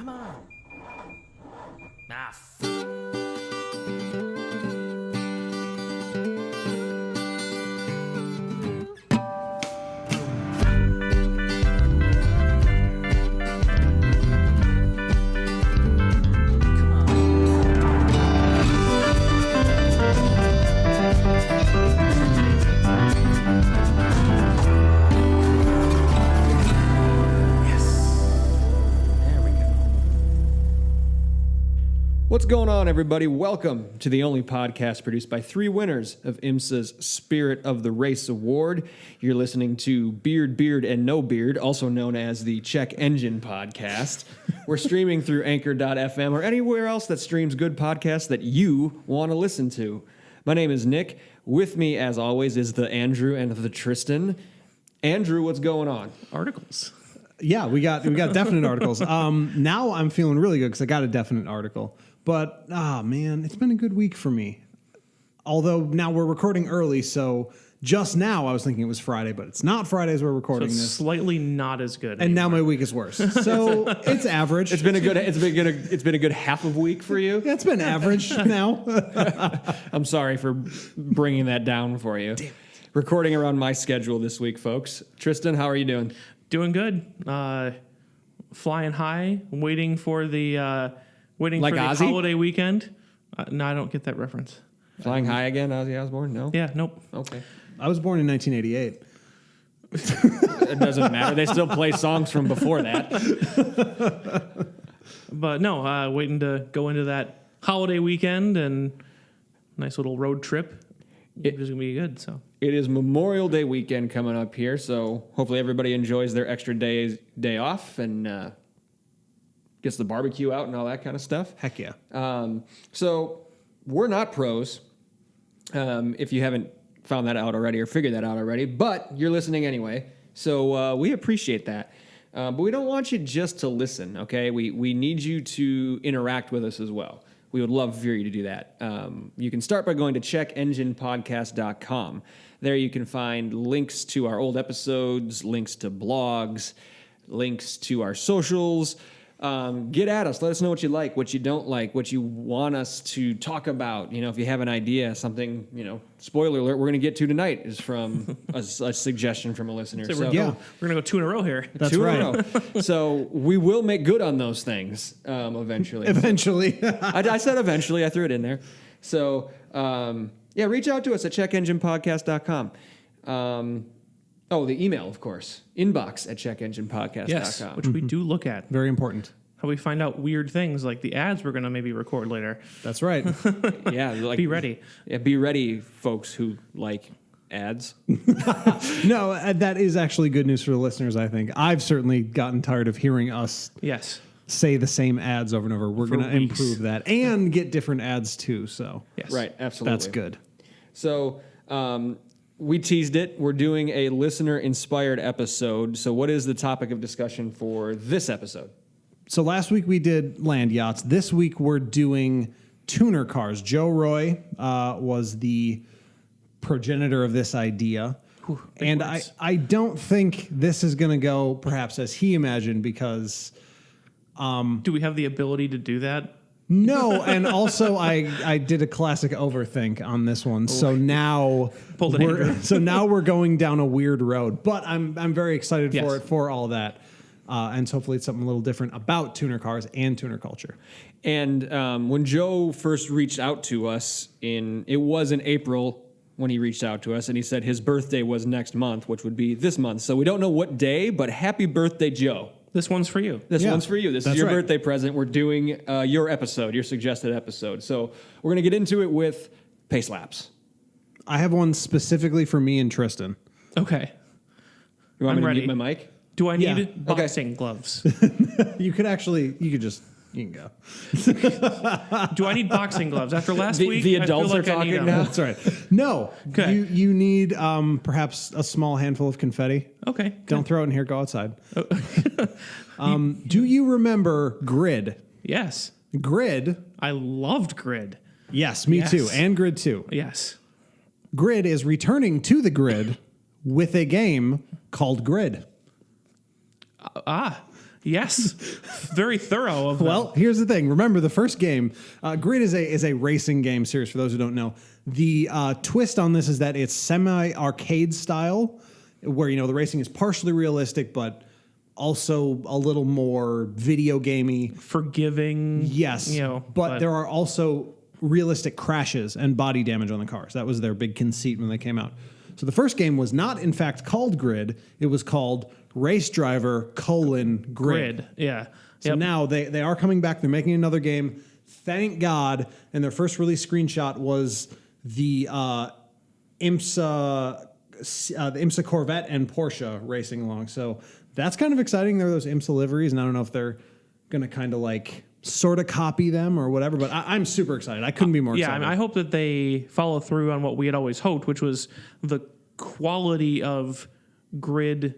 Come on. What's going on, everybody? Welcome to the only podcast produced by three winners of IMSA's Spirit of the Race Award. You're listening to Beard, and No Beard, also known as the Check Engine Podcast. We're streaming through Anchor.fm or anywhere else that streams good podcasts that you want to listen to. My name is Nick. With me, as always, is the Andrew and the Tristan. Andrew, what's going on? Articles. Yeah, we got definite articles. Now I'm feeling really good because I got a definite article. But, man, it's been a good week for me. Although now we're recording early, so just now I was thinking it was Friday, but it's not Friday as we're recording So it's this. slightly not as good. And now my week is worse. So it's average. It's been a good half of week for you. It's been average now. I'm sorry for bringing that down for you. Recording around my schedule this week, folks. Tristan, how are you doing? Doing good. Flying high, waiting for the Like Ozzy? holiday weekend. No, I don't get that reference. Flying high again, Ozzy Osbourne? No? Yeah, nope. Okay. I was born in 1988. It doesn't matter. They still play songs from before that. But no, waiting to go into that holiday weekend and nice little road trip. It's going to be good, so. It is Memorial Day weekend coming up here, so hopefully everybody enjoys their extra day off and gets the barbecue out and all that kind of stuff. Heck yeah. So we're not pros, if you haven't found that out already or figured that out already, but you're listening anyway, so we appreciate that. But we don't want you just to listen, okay? We need you to interact with us as well. We would love for you to do that. You can start by going to checkenginepodcast.com. There you can find links to our old episodes, links to blogs, links to our socials. Get at us. Let us know what you like, what you don't like, what you want us to talk about. You know, if you have an idea, something, spoiler alert, we're going to get to tonight is from a suggestion from a listener. So we're going to go two in a row here. That's two right. in a row. So we will make good on those things eventually. Eventually. I said eventually. I threw it in there. So, reach out to us at checkenginepodcast.com. The email, of course. Inbox at checkenginepodcast.com. Yes, which we do look at. Very important. How we find out weird things like the ads we're going to maybe record later. That's right. Yeah. Be ready. Yeah, be ready, folks who like ads. No, that is actually good news for the listeners, I think. I've certainly gotten tired of hearing us Yes. say the same ads over and over. We're going to weeks. improve that and get different ads too. So Yes. Right, absolutely. that's good. So we teased it. We're doing a listener-inspired episode. So what is the topic of discussion for this episode? So last week we did land yachts. This week we're doing tuner cars. Joe Roy was the progenitor of this idea. And I don't think this is going to go perhaps as he imagined because... Do we have the ability to do that? No, and also I did a classic overthink on this one. So now we're going down a weird road. But I'm very excited for it, for all that. And hopefully it's something a little different about tuner cars and tuner culture. And when Joe first reached out to us, it was in April when he reached out to us, and he said his birthday was next month, which would be this month. So we don't know what day, but happy birthday, Joe. This one's for you. This one's for you. This is your birthday present. We're doing your episode, your suggested episode. So we're going to get into it with pace laps. I have one specifically for me and Tristan. Okay. You want I'm me to ready. mute my mic? Do I need Yeah. boxing gloves? You can go. Do I need boxing gloves? After last week, The I adults feel are like I need talking them. now? That's right. No. Okay. You need perhaps a small handful of confetti. Okay. Don't throw it in here. Go outside. Do you remember Grid? Yes. Grid. I loved Grid. Yes, me Yes. too. And Grid 2. Yes. Grid is returning to the grid with a game called Grid. Yes, very thorough of them. Well, here's the thing. Remember, the first game, Grid is a racing game series. For those who don't know, the twist on this is that it's semi-arcade style, where the racing is partially realistic, but also a little more video gamey. Forgiving. Yes, but there are also realistic crashes and body damage on the cars. That was their big conceit when they came out. So the first game was not, in fact, called Grid. It was called Race Driver: Grid. Yeah. So now they are coming back. They're making another game. Thank God. And their first release screenshot was the IMSA Corvette and Porsche racing along. So that's kind of exciting. There are those IMSA liveries, and I don't know if they're going to kind of like sort of copy them or whatever, but I'm super excited. I couldn't be more excited. I hope that they follow through on what we had always hoped, which was the quality of Grid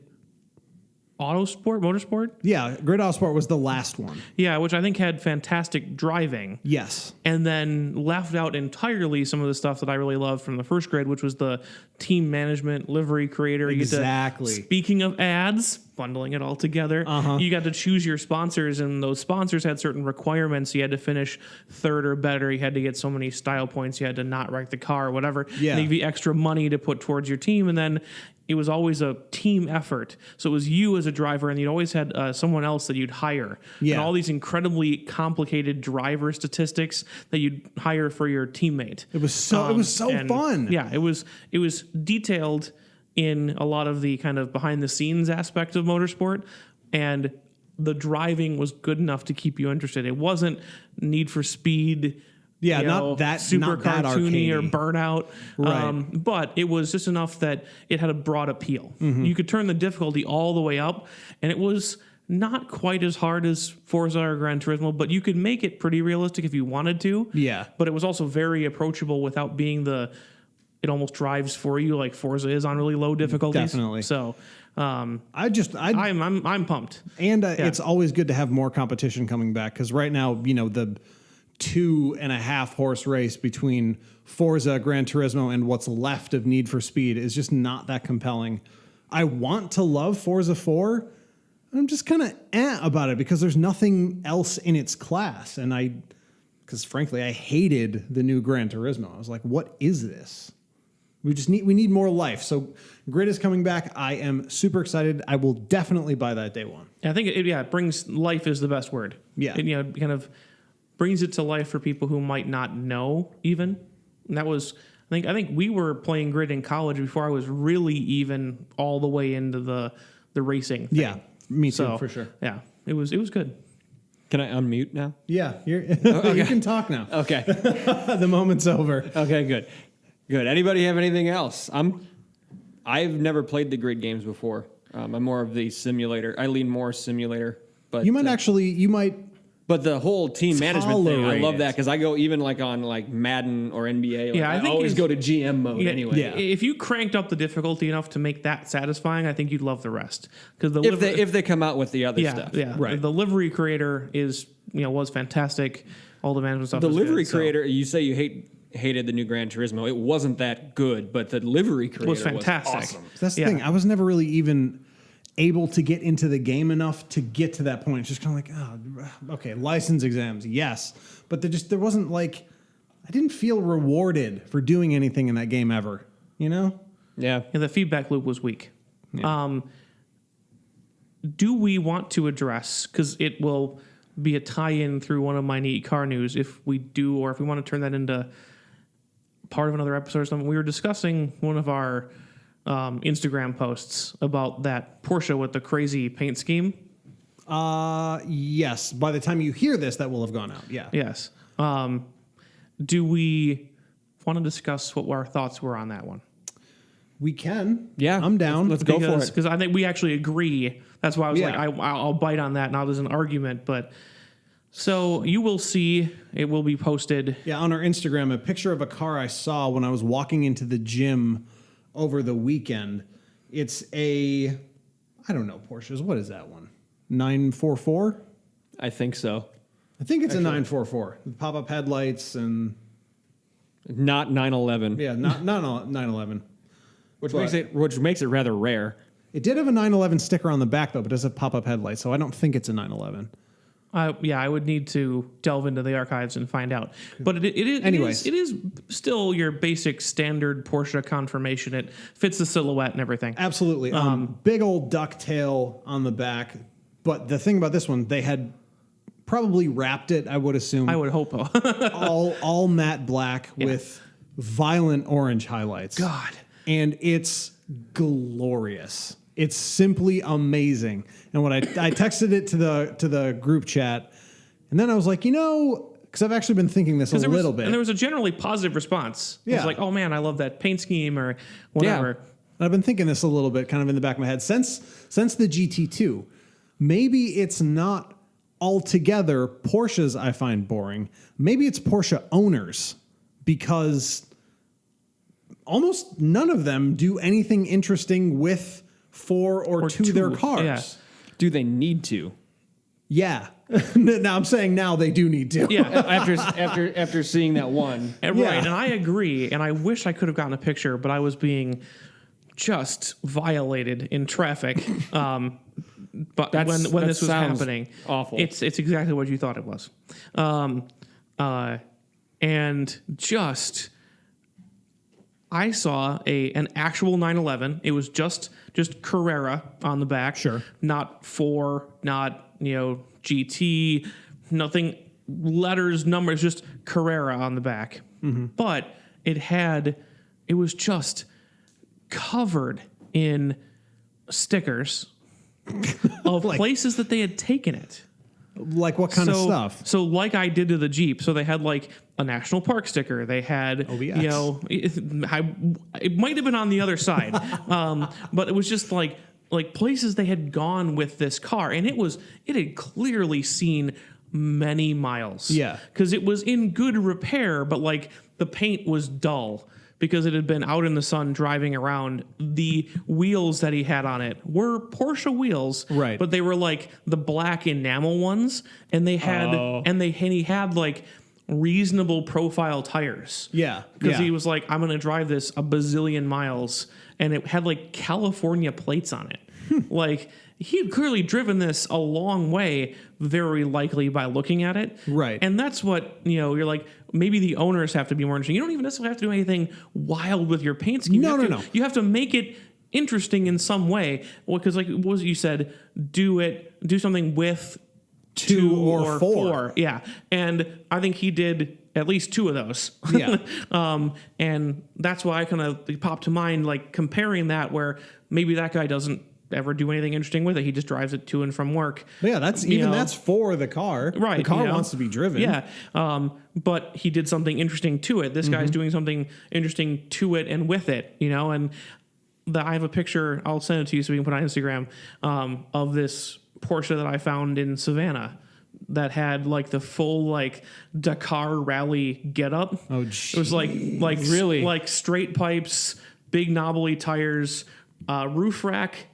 Motorsport? Yeah, Grid Autosport was the last one. Yeah, which I think had fantastic driving. Yes. And then left out entirely some of the stuff that I really loved from the first Grid, which was the team management, livery creator. Exactly. Speaking of ads, bundling it all together, you got to choose your sponsors, and those sponsors had certain requirements. You had to finish third or better. You had to get so many style points. You had to not wreck the car or whatever. Yeah. They give you extra money to put towards your team, and then it was always a team effort. So it was you as a driver, and you'd always had someone else that you'd hire. Yeah. And all these incredibly complicated driver statistics that you'd hire for your teammate. It was so fun. Yeah, it was detailed in a lot of the kind of behind the scenes aspect of motorsport, and the driving was good enough to keep you interested. It wasn't Need for Speed. Yeah, not that super not that cartoony or arcadey. Burnout, Right. but it was just enough that it had a broad appeal. Mm-hmm. You could turn the difficulty all the way up, and it was not quite as hard as Forza or Gran Turismo, but you could make it pretty realistic if you wanted to. Yeah. But it was also very approachable without being it almost drives for you like Forza is on really low difficulties. Definitely. So I'm pumped. And it's always good to have more competition coming back, because right now, the 2.5 horse race between Forza, Gran Turismo, and what's left of Need for Speed is just not that compelling. I want to love Forza 4. I'm just kind of about it because there's nothing else in its class. And because frankly, I hated the new Gran Turismo. I was like, what is this? We need more life. So Grid is coming back. I am super excited. I will definitely buy that day one. I think it brings life is the best word. Yeah. It kind of brings it to life for people who might not know even. And that was I think we were playing Grid in college before I was really even all the way into the racing thing. Yeah, me too, So, for sure. Yeah. It was good. Can I unmute now? Yeah, you can talk now. Okay. The moment's over. Okay, good. Anybody have anything else? I've never played the Grid games before. I'm more of the simulator. I lean more simulator. But You might. But the whole team management thing, I Tolerate love it. that because I go even like on like Madden or NBA. Yeah, I I think always if- go to GM mode anyway. Yeah. If you cranked up the difficulty enough to make that satisfying, I think you'd love the rest. Because If they come out with the other stuff. Yeah, Right. The livery creator was fantastic. All the management stuff. The was livery good, so. creator, you say you hated the new Gran Turismo. It wasn't that good, but the livery creator was fantastic. awesome. That's the thing. I was never really even able to get into the game enough to get to that point. It's just kind of like, okay, license exams, yes, but there wasn't like, I didn't feel rewarded for doing anything in that game ever. Yeah. Yeah, the feedback loop was weak. Do we want to address, because it will be a tie-in through one of my neat car news if we do, or if we want to turn that into part of another episode or something. We were discussing one of our Instagram posts about that Porsche with the crazy paint scheme. Yes. By the time you hear this, that will have gone out. Yeah. Yes. Do we want to discuss what our thoughts were on that one? We can. Yeah. I'm down. Let's go for it. Because I think we actually agree. That's why I was Yeah. like, I'll bite on that, not as an argument. But so you will see, it will be posted. Yeah, on our Instagram, a picture of a car I saw when I was walking into the gym over the weekend. It's I don't know, Porsches. What is that one? 944? I think so. I think it's a 944 with pop-up headlights and Not 911. not 911. Which makes it rather rare. It did have a 911 sticker on the back, though, but it does have pop-up headlights, so I don't think it's a 911. I would need to delve into the archives and find out. But Anyways. it is still your basic standard Porsche conformation. It fits the silhouette and everything. Absolutely. Big old ducktail on the back. But the thing about this one, they had probably wrapped it, I would assume, I would hope. all matte black with violent orange highlights. God. And it's glorious. It's simply amazing. And when I texted it to the group chat, and then I was like, because I've actually been thinking this a little bit. And there was a generally positive response. It was like, oh man, I love that paint scheme or whatever. Yeah. And I've been thinking this a little bit kind of in the back of my head since the GT2. Maybe it's not altogether Porsches I find boring. Maybe it's Porsche owners, because almost none of them do anything interesting with or to their cars. Yeah. Do they need to? Yeah. Now I'm saying now they do need to. Yeah. after seeing that one. And Yeah. Right, and I agree. And I wish I could have gotten a picture, but I was being just violated in traffic. But when That this was sounds happening, awful. It's exactly what you thought it was, and just I saw an actual 911. It was just Carrera on the back, Sure. not 4, not GT, nothing letters, numbers, just Carrera on the back. But it was just covered in stickers of places that they had taken it. Like what kind of stuff? So like I did to the Jeep. So they had like a national park sticker. They had, OBX. it might have been on the other side. But it was just like places they had gone with this car. And it had clearly seen many miles. Yeah. Because it was in good repair, but like the paint was dull because it had been out in the sun driving around. The wheels that he had on it were Porsche wheels, Right. But they were like the black enamel ones, and they had and he had like reasonable profile tires. Yeah. Because he was like, I'm gonna drive this a bazillion miles, and it had like California plates on it. Like he had clearly driven this a long way, very likely by looking at it. Right. And that's what, you're like, maybe the owners have to be more interesting. You don't even necessarily have to do anything wild with your paint scheme. No. You have to make it interesting in some way. Well, because like, what was it you said? Do something with 2 or 4. Yeah. And I think he did at least 2 of those. Yeah. And that's why I kind of popped to mind, like comparing that where maybe that guy doesn't ever do anything interesting with it. He just drives it to and from work. But yeah, that's for the car. Right. The car wants to be driven. Yeah. But he did something interesting to it. This guy's doing something interesting to it and with it, and I have a picture. I'll send it to you so we can put it on Instagram, of this Porsche that I found in Savannah that had like the full like Dakar rally getup. Oh, It was like Really? like straight pipes, big knobbly tires, roof rack,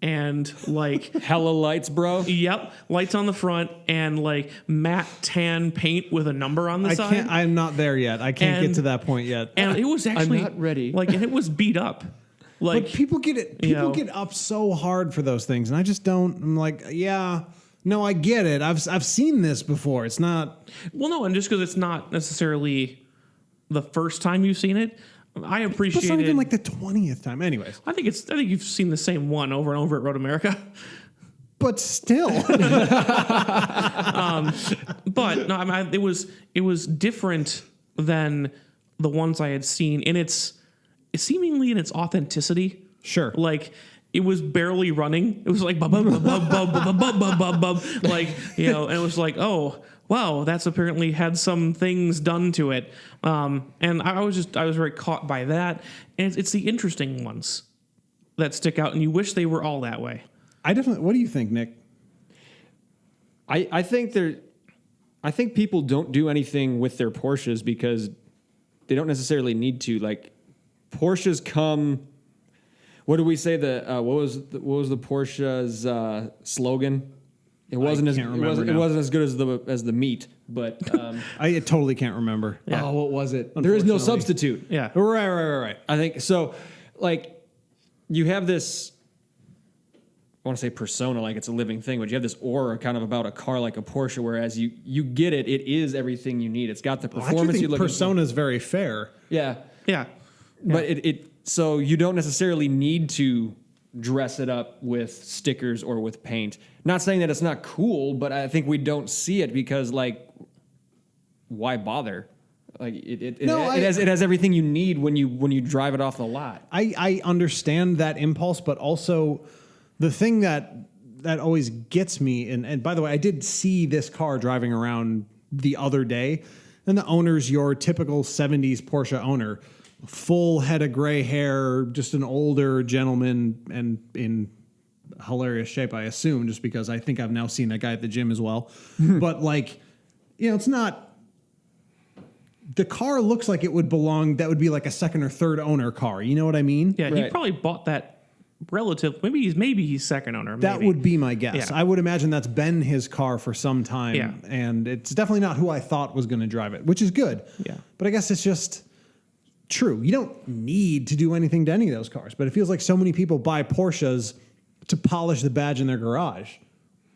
and like Hella lights, bro. yep, lights on the front and like matte tan paint with a number on the side. I'm not there yet. I can't And- get to that point yet. And it was actually not ready. Like, and it was beat up. Like, But people get it. People know. get up so hard for those things, and I just don't. I'm like, yeah, no, I get it. I've seen this before. It's not. well, no, and just because it's not necessarily the first time you've seen it, I appreciate It's not it. even like the 20th time. Anyways, I think you've seen the same one over and over at Road America. but still, But no, I mean, it was different than the ones I had seen in its seemingly in its authenticity. sure. Like it was barely running. It was like bub, bub, bub, bub, bub, bub, bub, bub, bub, bub. Like, and it was like, oh wow, that's apparently had some things done to it. And I was very caught by that. And it's the interesting ones that stick out, and you wish they were all that way. I definitely. What do you think, Nick? I think people don't do anything with their Porsches because they don't necessarily need to. Like Porsches come. What did we say? What was the Porsche's slogan? It wasn't can't remember it now. wasn't as good as the meat, but I totally can't remember. Yeah. oh, what was it? There is no Unfortunately. substitute. Yeah. Right. I think so. Like you have this want to say persona like it's a living thing, but you have this aura kind of about a car like a Porsche, whereas you get it. It is everything you need. It's got the I performance actually you're think looking persona is very fair. for. Yeah. Yeah. But so you don't necessarily need to dress it up with stickers or with paint. Not saying that it's not cool, but I think we don't see it because like, why bother? Like it has everything you need when you drive it off the lot. I understand that impulse, but also the thing that always gets me, and by the way, I did see this car driving around the other day, and the owner's your typical 70s Porsche owner, full head of gray hair, just an older gentleman, and in hilarious shape, I assume, just because I think I've now seen that guy at the gym as well. But like, it's not. The car looks like it would belong. That would be like a second or third owner car. You know what I mean? Yeah, he Right. probably bought that maybe he's second owner. That maybe. would be my guess. Yeah. I would imagine that's been his car for some time. Yeah. And it's definitely not who I thought was going to drive it, which is good. Yeah. But I guess it's just true. You don't need to do anything to any of those cars, but it feels like so many people buy Porsches to polish the badge in their garage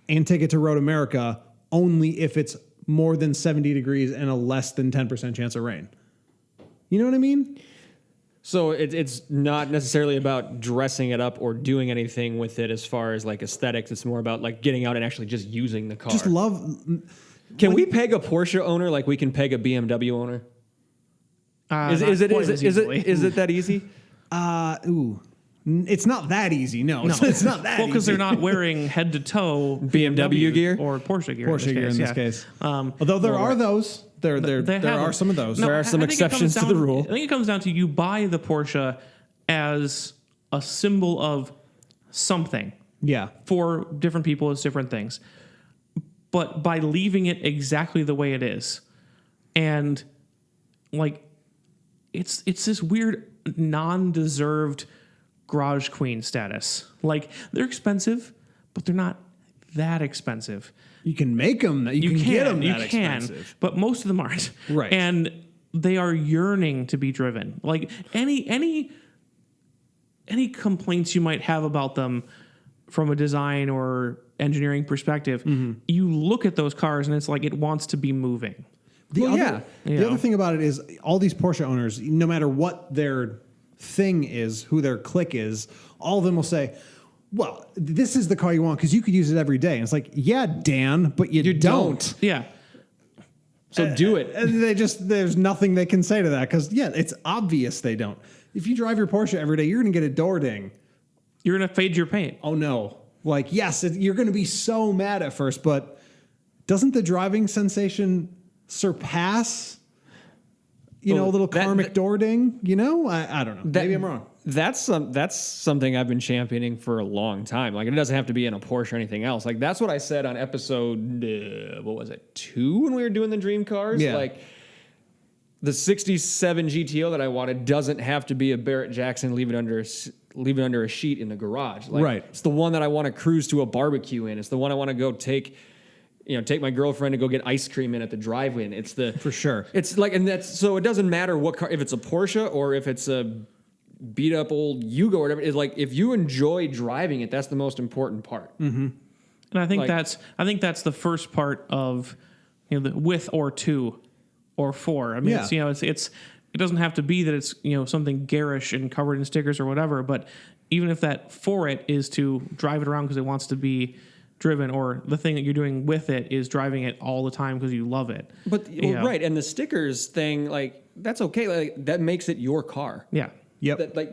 and take it to Road America only if it's more than 70 degrees and a less than 10% chance of rain. You know what I mean? So it's not necessarily about dressing it up or doing anything with it as far as like aesthetics. It's more about like getting out and actually just using the car. Just love. Can we peg a Porsche owner like we can peg a BMW owner? Not Is quite as easily. it that easy? It's not that easy. No, No. it's not that Well, because easy. they're not wearing head to toe BMW gear? or Porsche gear. Porsche gear in this yeah. case. Although there are those. There They have are them. some of those. There are some I think it exceptions comes to the down- rule. I think it comes down to you buy the Porsche as a symbol of something. Yeah. For different people, it's different things. But by leaving it exactly the way it is, and like it's this weird non-deserved garage queen status. Like they're expensive, but they're not that expensive. You can make them. You can get them that expensive. but most of them aren't. Right. And they are yearning to be driven. Like any complaints you might have about them from a design or engineering perspective, you look at those cars and it's like it wants to be moving. The Yeah. other thing about it is all these Porsche owners, no matter what their thing is, who their clique is, all of them will say, well, this is the car you want because you could use it every day. And it's like, yeah, Dan, but you don't. Yeah. So do it. And there's nothing they can say to that because, yeah, it's obvious they don't. If you drive your Porsche every day, you're going to get a door ding. You're going to fade your paint. Oh, no. Like, yes, you're going to be so mad at first, but doesn't the driving sensation surpass, a little karmic door ding? I don't know. Maybe I'm wrong. That's something I've been championing for a long time. Like it doesn't have to be in a Porsche or anything else. Like that's what I said on episode 2 when we were doing the dream cars. Yeah. Like the 67 GTO that I wanted doesn't have to be a Barrett Jackson. Leave it under a sheet in the garage. Like, Right. It's the one that I want to cruise to a barbecue in. It's the one I want to go take my girlfriend to go get ice cream in at the drive-in. It's the For sure. It's like, and that's so it doesn't matter what car, if it's a Porsche or if it's a beat up old Yugo or whatever. It's like if you enjoy driving it, that's the most important part. And I think Like- that's the first part of the with or two or four. I mean, Yeah. it doesn't have to be that it's something garish and covered in stickers or whatever. But even if that for it is to drive it around because it wants to be driven, or the thing that you're doing with it is driving it all the time because you love it. But right, and the stickers thing, like that's okay. Like that makes it your car. Yeah. Yep. That, like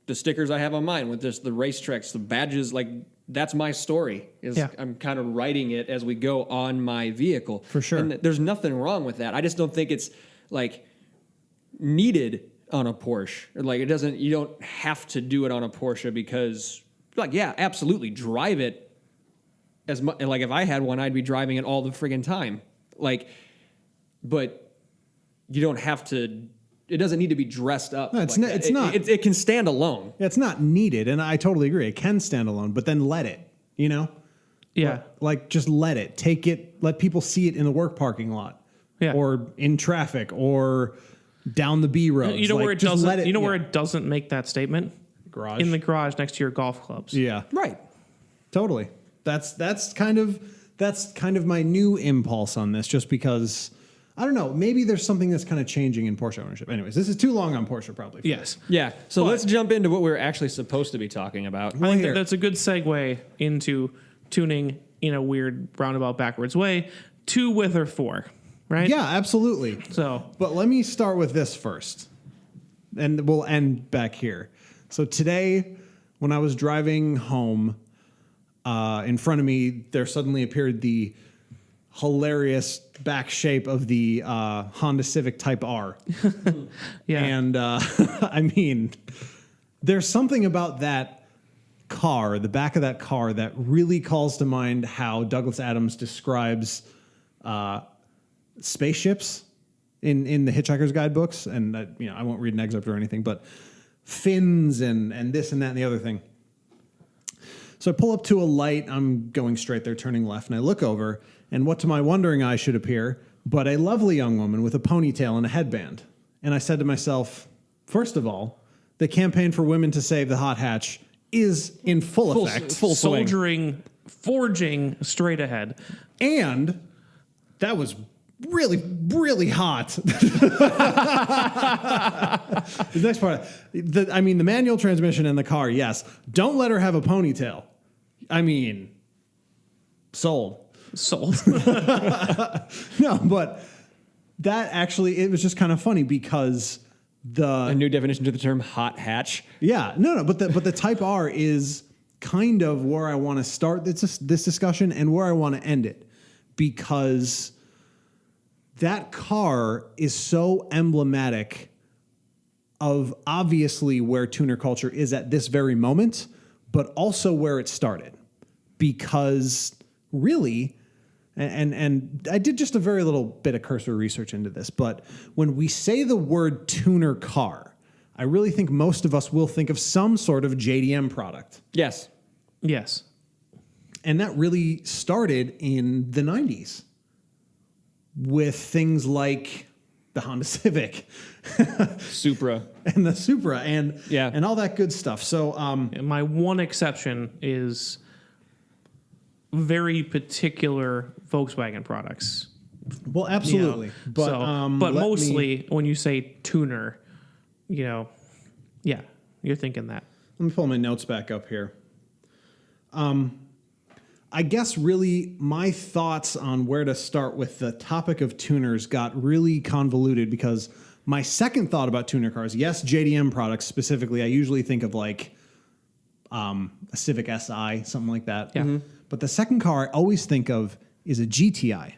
the stickers I have on mine with the racetracks, the badges, like that's my story. Yeah. I'm kind of writing it as we go on my vehicle. For sure. And there's nothing wrong with that. I just don't think it's like needed on a Porsche. Like you don't have to do it on a Porsche because like, yeah, absolutely drive it as much. Like if I had one, I'd be driving it all the friggin' time. Like, but you don't have to. It doesn't need to be dressed up. No, it's like not- that. it's not. It can stand alone. It's not needed, and I totally agree. It can stand alone, but then let it, Yeah. Like just let it. Take it, let people see it in the work parking lot. Yeah. Or in traffic or down the B roads. You know Like, where it just let doesn't. You know where yeah. it doesn't make that statement? Garage. In the garage next to your golf clubs. Yeah. Right. Totally. That's kind of my new impulse on this, just because I don't know, maybe there's something that's kind of changing in Porsche ownership. Anyways, this is too long on Porsche probably. Yes. Yeah. So let's jump into what we're actually supposed to be talking about. I think here. that's a good segue into tuning in a weird roundabout backwards way. 2 with or 4, right? Yeah, absolutely. So But let me start with this first, and we'll end back here. So today, when I was driving home, in front of me, there suddenly appeared the hilarious back shape of the Honda Civic Type R. yeah. And I mean, there's something about that car, the back of that car, that really calls to mind how Douglas Adams describes spaceships in the Hitchhiker's Guide books. And I won't read an excerpt or anything, but fins and this and that and the other thing. So I pull up to a light. I'm going straight there, turning left, and I look over, and what to my wondering eye should appear but a lovely young woman with a ponytail and a headband. And I said to myself, first of all, the campaign for women to save the hot hatch is in full effect. Full swing. Soldiering, forging straight ahead. And that was really, really hot. The next part, the manual transmission in the car, yes. Don't let her have a ponytail. I mean, sold. Sold. No, but that actually, it was just kind of funny because A new definition to the term hot hatch. yeah, no, but the Type R is kind of where I want to start this discussion and where I want to end it, because that car is so emblematic of obviously where tuner culture is at this very moment, but also where it started. Because really, and I did just a very little bit of cursory research into this, but when we say the word tuner car, I really think most of us will think of some sort of JDM product. Yes. Yes. And that really started in the 90s with things like the Honda Civic Supra. and the Supra and Yeah. and all that good stuff. So And my one exception is very particular Volkswagen products. well, you know. absolutely. But But let me- mostly when you say tuner, yeah, you're thinking that. Let me pull my notes back up here. I guess really my thoughts on where to start with the topic of tuners got really convoluted because my second thought about tuner cars, yes, JDM products specifically, I usually think of like a Civic Si, something like that. Yeah. But the second car I always think of is a GTI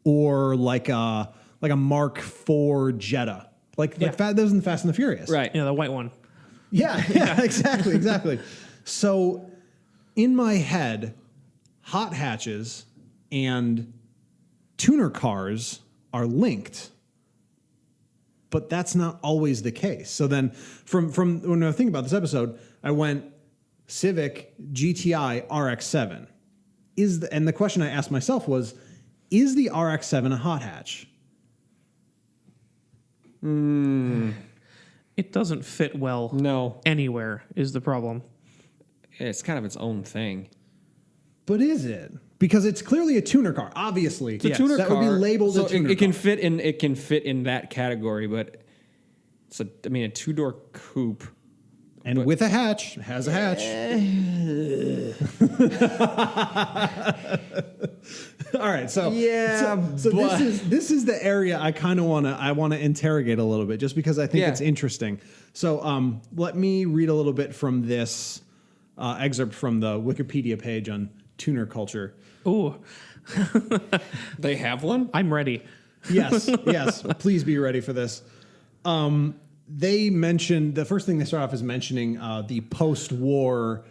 or like a Mark IV Jetta. Like those in the Fast and the Furious. Right. Yeah, the white one. Yeah, exactly. So in my head, hot hatches and tuner cars are linked, but that's not always the case. So then from when I think about this episode, I went Civic GTI RX-7. And the question I asked myself was, is the RX-7 a hot hatch? It doesn't fit well No. anywhere is the problem. It's kind of its own thing. But is it? Because it's clearly a tuner car, obviously. It's a tuner that car. would be labeled so a tuner it can car. fit in that category, but it's a two-door coupe. And with a hatch, it has a hatch. All right, so this is the area I kind of want to interrogate a little bit, just because I think Yeah. it's interesting. So let me read a little bit from this excerpt from the Wikipedia page on tuner culture. Ooh, They have one? I'm ready. Yes, please be ready for this. They mentioned, the first thing they start off is mentioning the post-war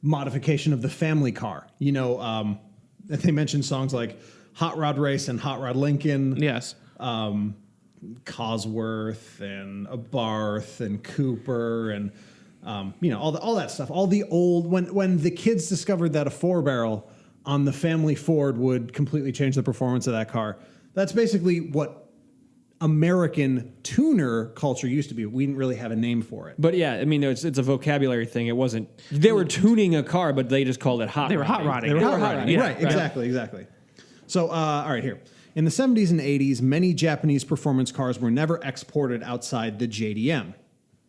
modification of the family car. You know, they mentioned songs like Hot Rod Race and Hot Rod Lincoln, Yes. Cosworth and Abarth and Cooper and, all that stuff. All the old, when the kids discovered that a 4-barrel on the family Ford would completely change the performance of that car. That's basically what American tuner culture used to be. We didn't really have a name for it. But yeah, I mean, it's a vocabulary thing. It wasn't. They were tuning a car, but they just called it hot. They were hot rodding. They were hot hot rodding. rodding. Right, exactly. So, all right, here. In the 70s and 80s, many Japanese performance cars were never exported outside the JDM,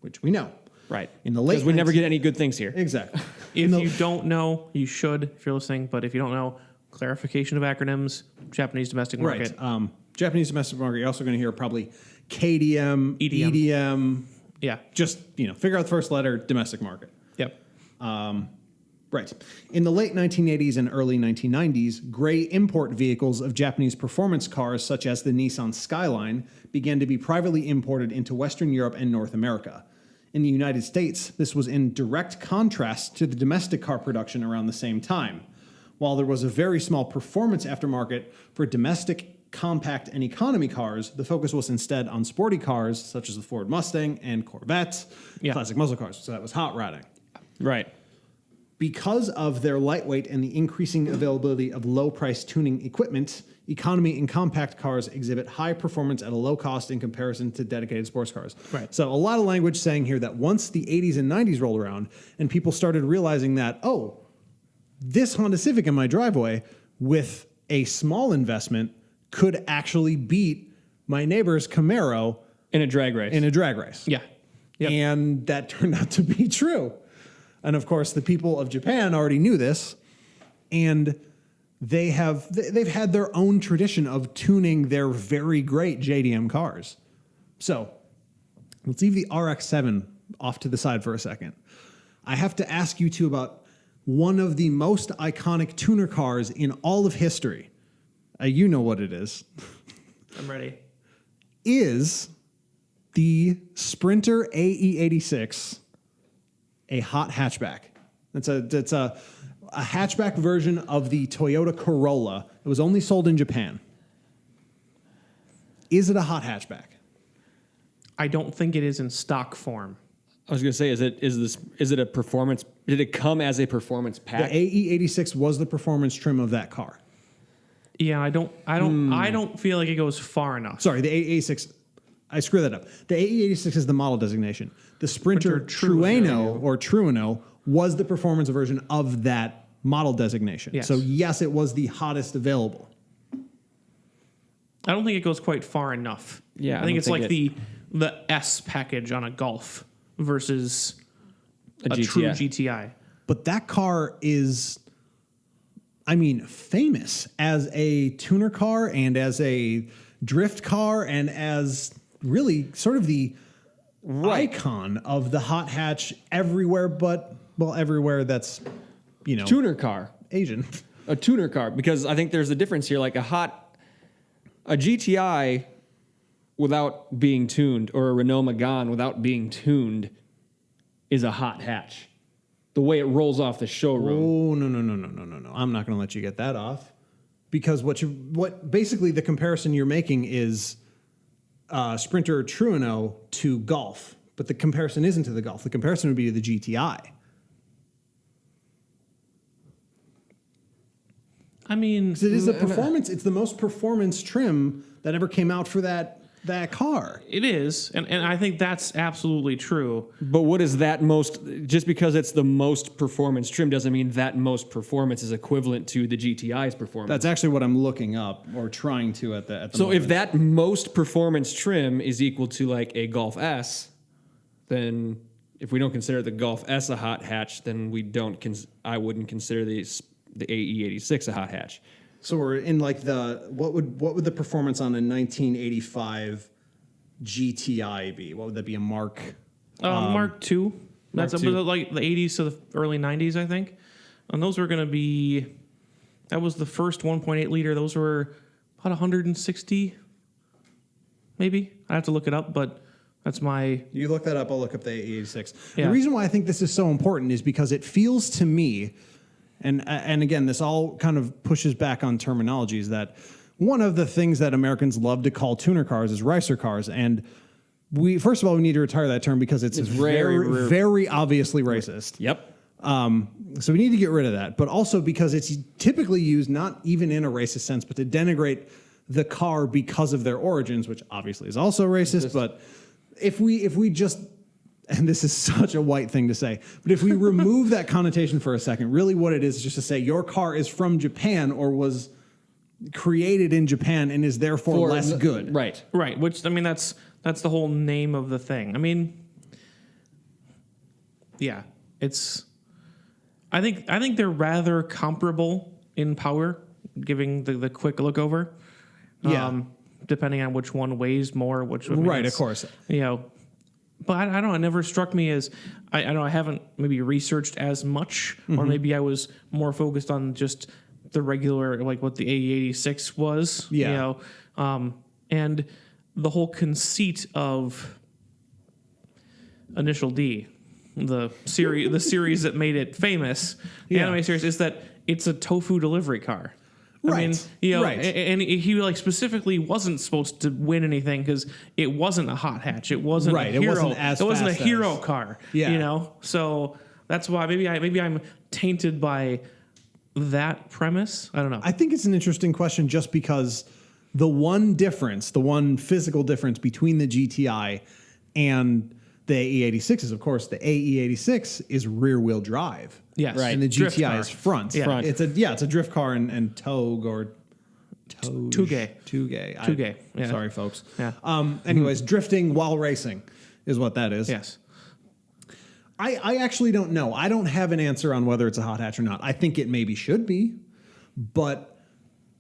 which we know. Right. In the late Because we never get any good things here. Exactly. If you don't know, you should if you're listening. But if you don't know, clarification of acronyms, Japanese domestic market. Right. Japanese domestic market, you're also going to hear probably KDM, EDM. EDM. Yeah. Just, figure out the first letter, domestic market. Yep. Right. In the late 1980s and early 1990s, gray import vehicles of Japanese performance cars, such as the Nissan Skyline, began to be privately imported into Western Europe and North America. In the United States, this was in direct contrast to the domestic car production around the same time. While there was a very small performance aftermarket for domestic, compact, and economy cars, the focus was instead on sporty cars, such as the Ford Mustang and Corvette, classic muscle cars. So that was hot rodding. Right. Because of their lightweight and the increasing availability of low-price tuning equipment, economy and compact cars exhibit high performance at a low cost in comparison to dedicated sports cars. Right. So a lot of language saying here that once the 80s and 90s rolled around and people started realizing that, this Honda Civic in my driveway with a small investment could actually beat my neighbor's Camaro In a drag race. in a drag race. Yeah. Yep. And that turned out to be true. And of course, the people of Japan already knew this, and they've had their own tradition of tuning their very great JDM cars. So let's leave the RX-7 off to the side for a second. I have to ask you two about one of the most iconic tuner cars in all of history. You know what it is. I'm ready. Is the Sprinter AE86 a hot hatchback? It's a hatchback version of the Toyota Corolla. It was only sold in Japan. Is it a hot hatchback? I don't think it is in stock form. I was going to say, is it a performance? Did it come as a performance The pack? AE86 was the performance trim of that car. Yeah, I don't feel like it goes far enough. Sorry, the AE86. I screwed that up. The AE86 is the model designation. The Sprinter Trueno or Trueno was the performance version of that model designation. Yes. So yes, it was the hottest available. I don't think it goes quite far enough. Yeah, I think it's think like the S package on a Golf versus A true GTI. GTI. But that car is, famous as a tuner car and as a drift car and as really sort of the icon of the hot hatch everywhere, everywhere that's, Tuner car. Asian. A tuner car. Because I think there's a difference here. Like a GTI without being tuned or a Renault Megane without being tuned is a hot hatch. The way it rolls off the showroom. Oh, no. I'm not going to let you get that off. Because what basically the comparison you're making is Sprinter Trueno to Golf. But the comparison isn't to the Golf. The comparison would be to the GTI. It is a performance. It's the most performance trim that ever came out for that car. It is, and I think that's absolutely true. But what is that most? Just because it's the most performance trim doesn't mean that most performance is equivalent to the GTI's performance. That's actually what I'm looking up or trying to at the so moment. if that most performance trim is equal to like a Golf S, then if we don't consider the Golf S a hot hatch, then I wouldn't consider the AE86 a hot hatch. So we're in like what would the performance on a 1985 GTI be? What would that be, a Mark? Mark II. That's Mark II. like the 80s to the early 90s, I think. And those were going to be. That was the first 1.8 liter. Those were about 160, maybe. I have to look it up, but that's my. You look that up. I'll look up the AE86. Yeah. The reason why I think this is so important is because it feels to me. And again, this all kind of pushes back on terminology, is that one of the things that Americans love to call tuner cars is racer cars. And first of all, we need to retire that term because it's very obviously racist. Yep. So we need to get rid of that. But also because it's typically used not even in a racist sense, but to denigrate the car because of their origins, which obviously is also racist. But if we just, and this is such a white thing to say, but if we remove that connotation for a second, really what it is just to say your car is from Japan or was created in Japan and is therefore less good. Right. Right. Which, I mean, that's the whole name of the thing. I mean, yeah, I think they're rather comparable in power, giving the quick look over. Yeah. Depending on which one weighs more, which one Right, of course. You know, but I don't know. It never struck me as I don't know. I haven't maybe researched as much, or maybe I was more focused on just the regular, like what the AE86 was. Yeah. You know, and the whole conceit of Initial D, the series that made it famous, the Yeah. anime series, is that it's a tofu delivery car. I Right. mean, you know, Right. and he like specifically wasn't supposed to win anything because it wasn't a hot hatch. It wasn't Right, a it hero. wasn't as it wasn't a fast hero as- car. Yeah. You know, so that's why maybe I'm tainted by that premise. I don't know. I think it's an interesting question just because the one physical difference between the GTI and the AE86 is, of course, the AE86 is rear wheel drive. Yes. Right. And the Drift GTI car. is front. Yeah. Front. It's a drift car and Togue or Touge. Touge. Yeah. Sorry, folks. Yeah. Anyways, drifting while racing is what that is. Yes. I actually don't know. I don't have an answer on whether it's a hot hatch or not. I think it maybe should be, but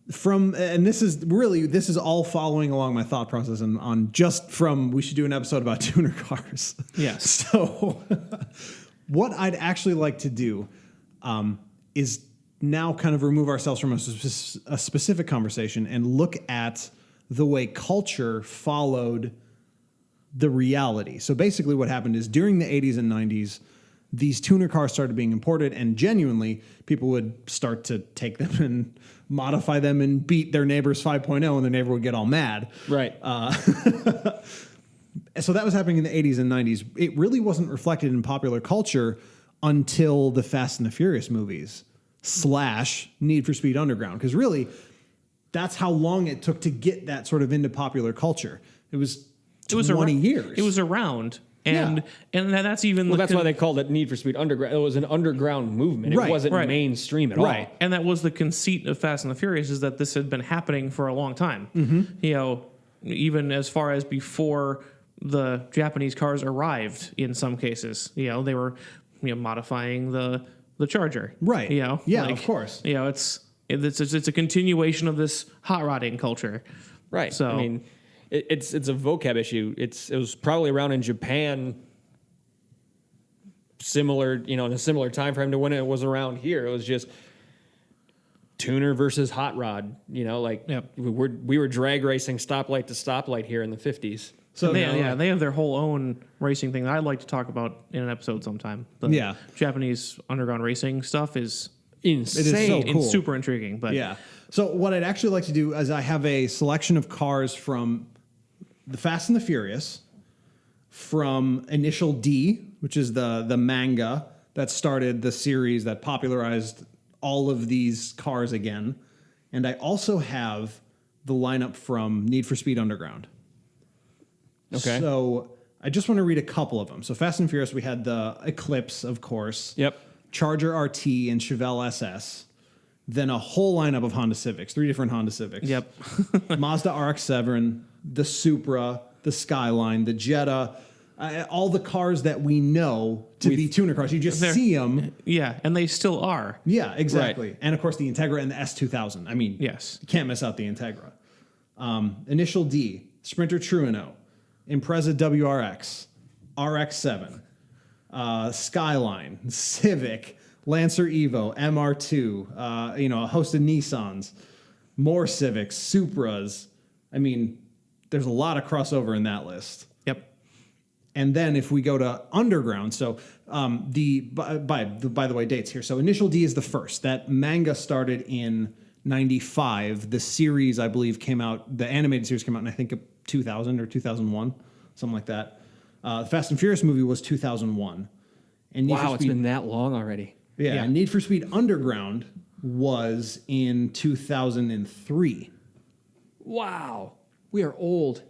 this is all following along my thought process and on just from we should do an episode about tuner cars. Yes. So what I'd actually like to do is now kind of remove ourselves from a specific conversation and look at the way culture followed the reality. So basically what happened is during the 80s and 90s, these tuner cars started being imported, and genuinely people would start to take them and modify them and beat their neighbor's 5.0, and the neighbor would get all mad. Right. So that was happening in the 80s and 90s. It really wasn't reflected in popular culture until the Fast and the Furious movies / Need for Speed Underground, because really that's how long it took to get that sort of into popular culture. It was 20 years. It was around. And that's even Well, that's why they called it Need for Speed Underground. It was an underground movement. It Right, wasn't right. mainstream at Right. all. And that was the conceit of Fast and the Furious, is that this had been happening for a long time. Mm-hmm. You know, even as far as before the Japanese cars arrived in some cases. You know, they were modifying the Charger. Right. You know? Yeah, of course. You know, it's a continuation of this hot rodding culture. Right. So I mean, it's a vocab issue. It was probably around in Japan, similar, in a similar time frame to when it was around here. It was just tuner versus hot rod. Yep. we were drag racing stoplight to stoplight here in the 50s. So they have their whole own racing thing that I'd like to talk about in an episode sometime. The Yeah. Japanese underground racing stuff is Insane. so cool. super intriguing. But Yeah. So what I'd actually like to do is I have a selection of cars from the Fast and the Furious, from Initial D, which is the manga that started the series that popularized all of these cars again. And I also have the lineup from Need for Speed Underground. Okay. So I just want to read a couple of them. So Fast and Furious, we had the Eclipse, of course. Yep. Charger RT and Chevelle SS. Then a whole lineup of Honda Civics, 3 different Honda Civics. Yep. Mazda RX-7, the Supra, the Skyline, the Jetta, all the cars that we know to be tuner cars. You just see them. Yeah, and they still are. Yeah, exactly. Right. And of course the Integra and the S2000. I mean, Yes. you can't miss out the Integra. Initial D, Sprinter Trueno, Impreza WRX, RX-7, Skyline, Civic, Lancer Evo, MR2, a host of Nissans, more Civics, Supras. I mean, there's a lot of crossover in that list. Yep. And then if we go to Underground, so by the way, dates here. So Initial D is the first. That manga started in 95. The series, I believe, came out, the animated series came out in, I think, 2000 or 2001, something like that. The Fast and Furious movie was 2001. And Need for Wow, it's Speed, been that long already. yeah, Yeah. and Need for Speed Underground was in 2003. Wow, we are old.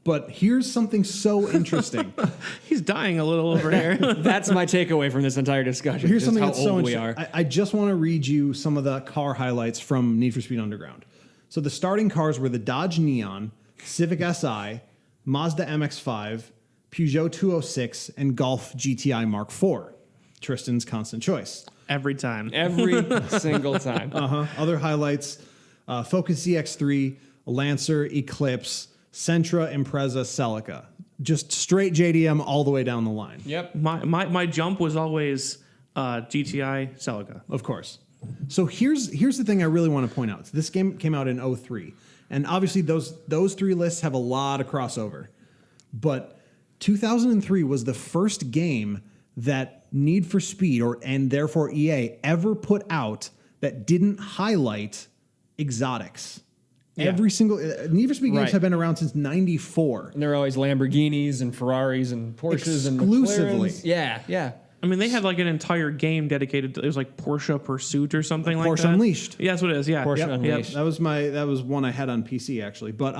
But here's something so interesting. He's dying a little over here. That's my takeaway from this entire discussion. Here's just something how that's so old we interesting. are. I just want to read you some of the car highlights from Need for Speed Underground. So the starting cars were the Dodge Neon, Civic Si, Mazda MX-5, Peugeot 206, and Golf GTI Mark IV. Tristan's constant choice. Every time. Every single time. Other highlights, Focus ZX3, Lancer, Eclipse, Sentra, Impreza, Celica. Just straight JDM all the way down the line. Yep. My jump was always GTI Celica. Of course. So here's the thing I really want to point out. So this game came out in 03. And obviously those three lists have a lot of crossover. But 2003 was the first game that Need for Speed and therefore EA ever put out that didn't highlight exotics. Yeah. Every single Need for Speed games Right. have been around since 94. And there are always Lamborghinis and Ferraris and Porsches Exclusively. and McLarens. Yeah, yeah. I mean, they had like an entire game dedicated to it was like Porsche Pursuit or something like Porsche that. Unleashed. Yeah, that's what it is. Yeah. Porsche Yep. Unleashed. Yep. That was one I had on PC actually. But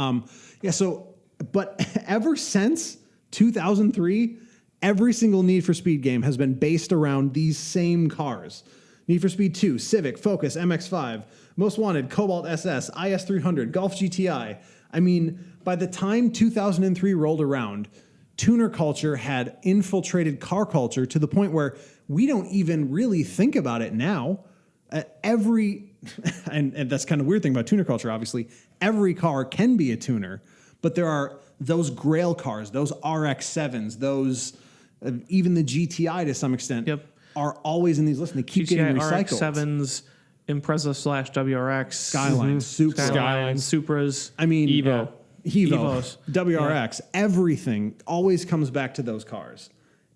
but ever since 2003, every single Need for Speed game has been based around these same cars. Need for Speed 2, Civic, Focus, MX-5, Most Wanted, Cobalt SS, IS300, Golf GTI. I mean, by the time 2003 rolled around, tuner culture had infiltrated car culture to the point where we don't even really think about it now. And that's kind of weird thing about tuner culture, obviously. Every car can be a tuner, but there are those grail cars, those RX-7s, those even the GTI to some extent are always in these lists. And they keep getting GTI recycled. RX-7s, Impreza / WRX, Skyline, Supra. Skyline, Supras. I mean, Evo. Evos. WRX, everything always comes back to those cars.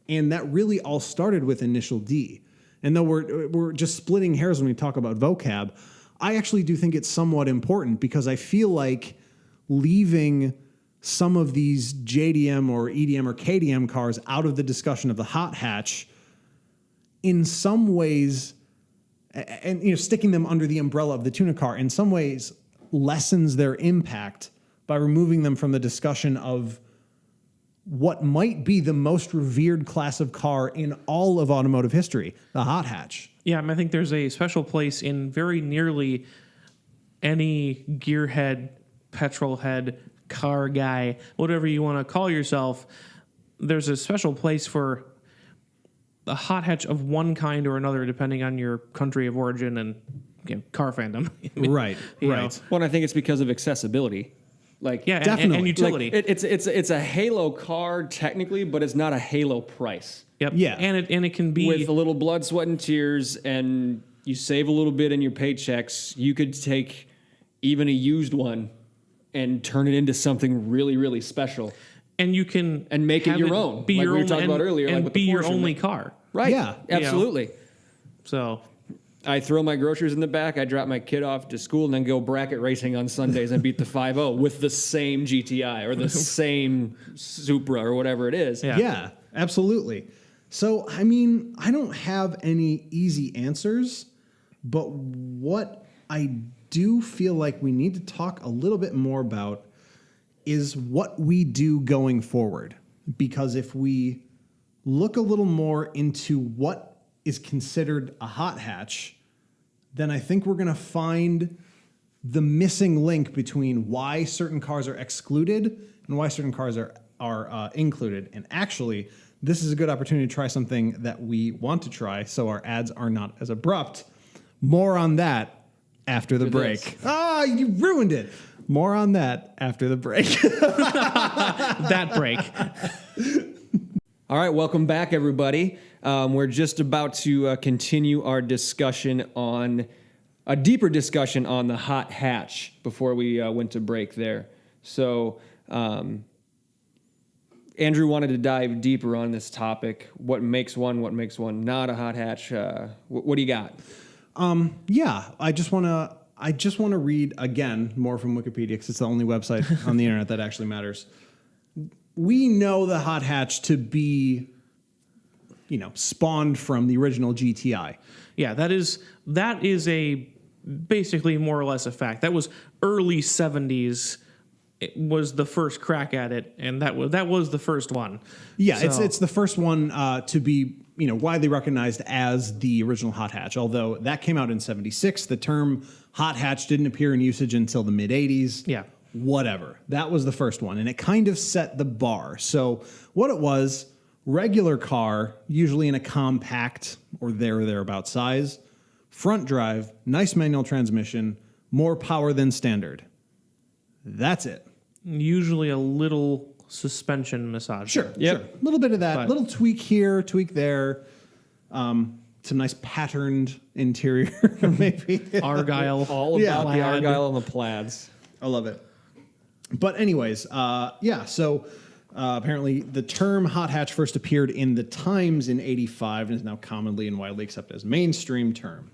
And that really all started with Initial D. And though we're just splitting hairs when we talk about vocab, I actually do think it's somewhat important because I feel like leaving some of these JDM or EDM or KDM cars out of the discussion of the hot hatch in some ways, and sticking them under the umbrella of the tuner car in some ways lessens their impact by removing them from the discussion of what might be the most revered class of car in all of automotive history, the hot hatch. Yeah, I think there's a special place in very nearly any gearhead, petrol head, car guy, whatever you want to call yourself. There's a special place for a hot hatch of one kind or another, depending on your country of origin and car fandom. Right, You right. know. Well, I think it's because of accessibility. Like, Yeah, Definitely. and utility. like it's a Halo car technically, but it's not a Halo price. Yep. Yeah. And it can be With a little blood, sweat, and tears, and you save a little bit in your paychecks, you could take even a used one and turn it into something really, really special. and you can And make it have your own, Be like your we were own, talking and, about earlier, and like with be the your Porsche. only car. Right. Yeah. Absolutely. So I throw my groceries in the back, I drop my kid off to school, and then go bracket racing on Sundays and beat the 5.0 with the same GTI or the same Supra or whatever it is. Yeah. Yeah, absolutely. So, I mean, I don't have any easy answers, but what I do feel like we need to talk a little bit more about is what we do going forward. Because if we look a little more into what is considered a hot hatch, then I think we're going to find the missing link between why certain cars are excluded and why certain cars are included. And actually, this is a good opportunity to try something that we want to try, so our ads are not as abrupt. More on that after the break. this. Ah, you ruined it. More on that after the break. that break. All right, welcome back, everybody. We're just about to continue our discussion on a deeper discussion on the hot hatch before we went to break there. So, Andrew wanted to dive deeper on this topic. What makes one not a hot hatch? What do you got? Yeah, I just want to read again more from Wikipedia because it's the only website on the internet that actually matters. We know the hot hatch to be, spawned from the original GTI. Yeah, that is basically more or less a fact. That was early 70s. It was the first crack at it, and that was the first one. Yeah, So- it's the first one to be widely recognized as the original hot hatch. Although that came out in '76, the term hot hatch didn't appear in usage until the mid '80s. Yeah. Whatever. That was the first one, and it kind of set the bar. So what it was, regular car, usually in a compact or thereabout size, front drive, nice manual transmission, more power than standard. That's it. Usually a little suspension massage. Sure. Yep. Sure. A little bit of that. But- Little tweak here, tweak there. Some nice patterned interior, maybe. Argyle. All about Yeah. the Plaid. Argyle and the plaids. I love it. But anyways, so apparently the term hot hatch first appeared in the Times in '85 and is now commonly and widely accepted as mainstream term.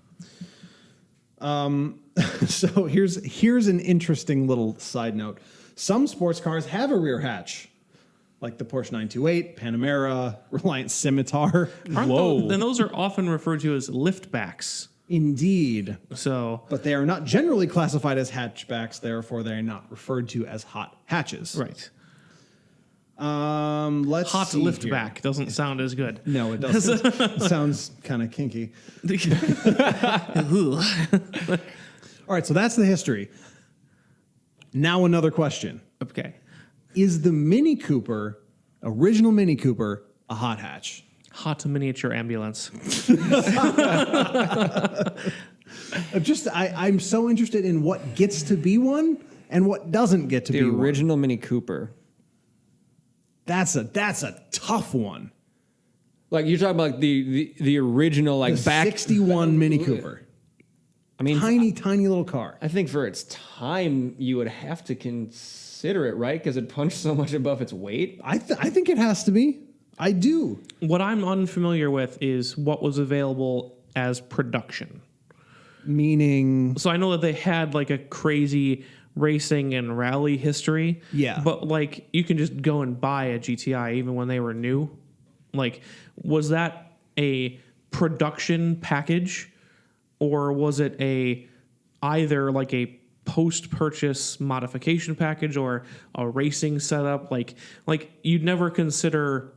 So here's an interesting little side note. Some sports cars have a rear hatch, like the Porsche 928, Panamera, Reliant Scimitar. And those are often referred to as liftbacks. Indeed. So, But they are not generally classified as hatchbacks, therefore they are not referred to as hot hatches. right. Let's Hot see here. liftback doesn't sound as good. No, it doesn't. It sounds kind of kinky. All right, so that's the history. Now another question. Okay. Is the Mini Cooper, original Mini Cooper, a hot hatch? Hot miniature ambulance. I'm so interested in what gets to be one and what doesn't get to The be one. original Mini Cooper. That's a tough one. Like you're talking about the original, like The back 61 Mini Cooper. I mean, Tiny little car. I think for its time, you would have to consider it, right? Because it punched so much above its weight. I think it has to be. I do. What I'm unfamiliar with is what was available as production. Meaning, So I know that they had like a crazy racing and rally history. Yeah. But like you can just go and buy a GTI even when they were new. Like, was that a production package or was it either like a post-purchase modification package or a racing setup? Like you'd never consider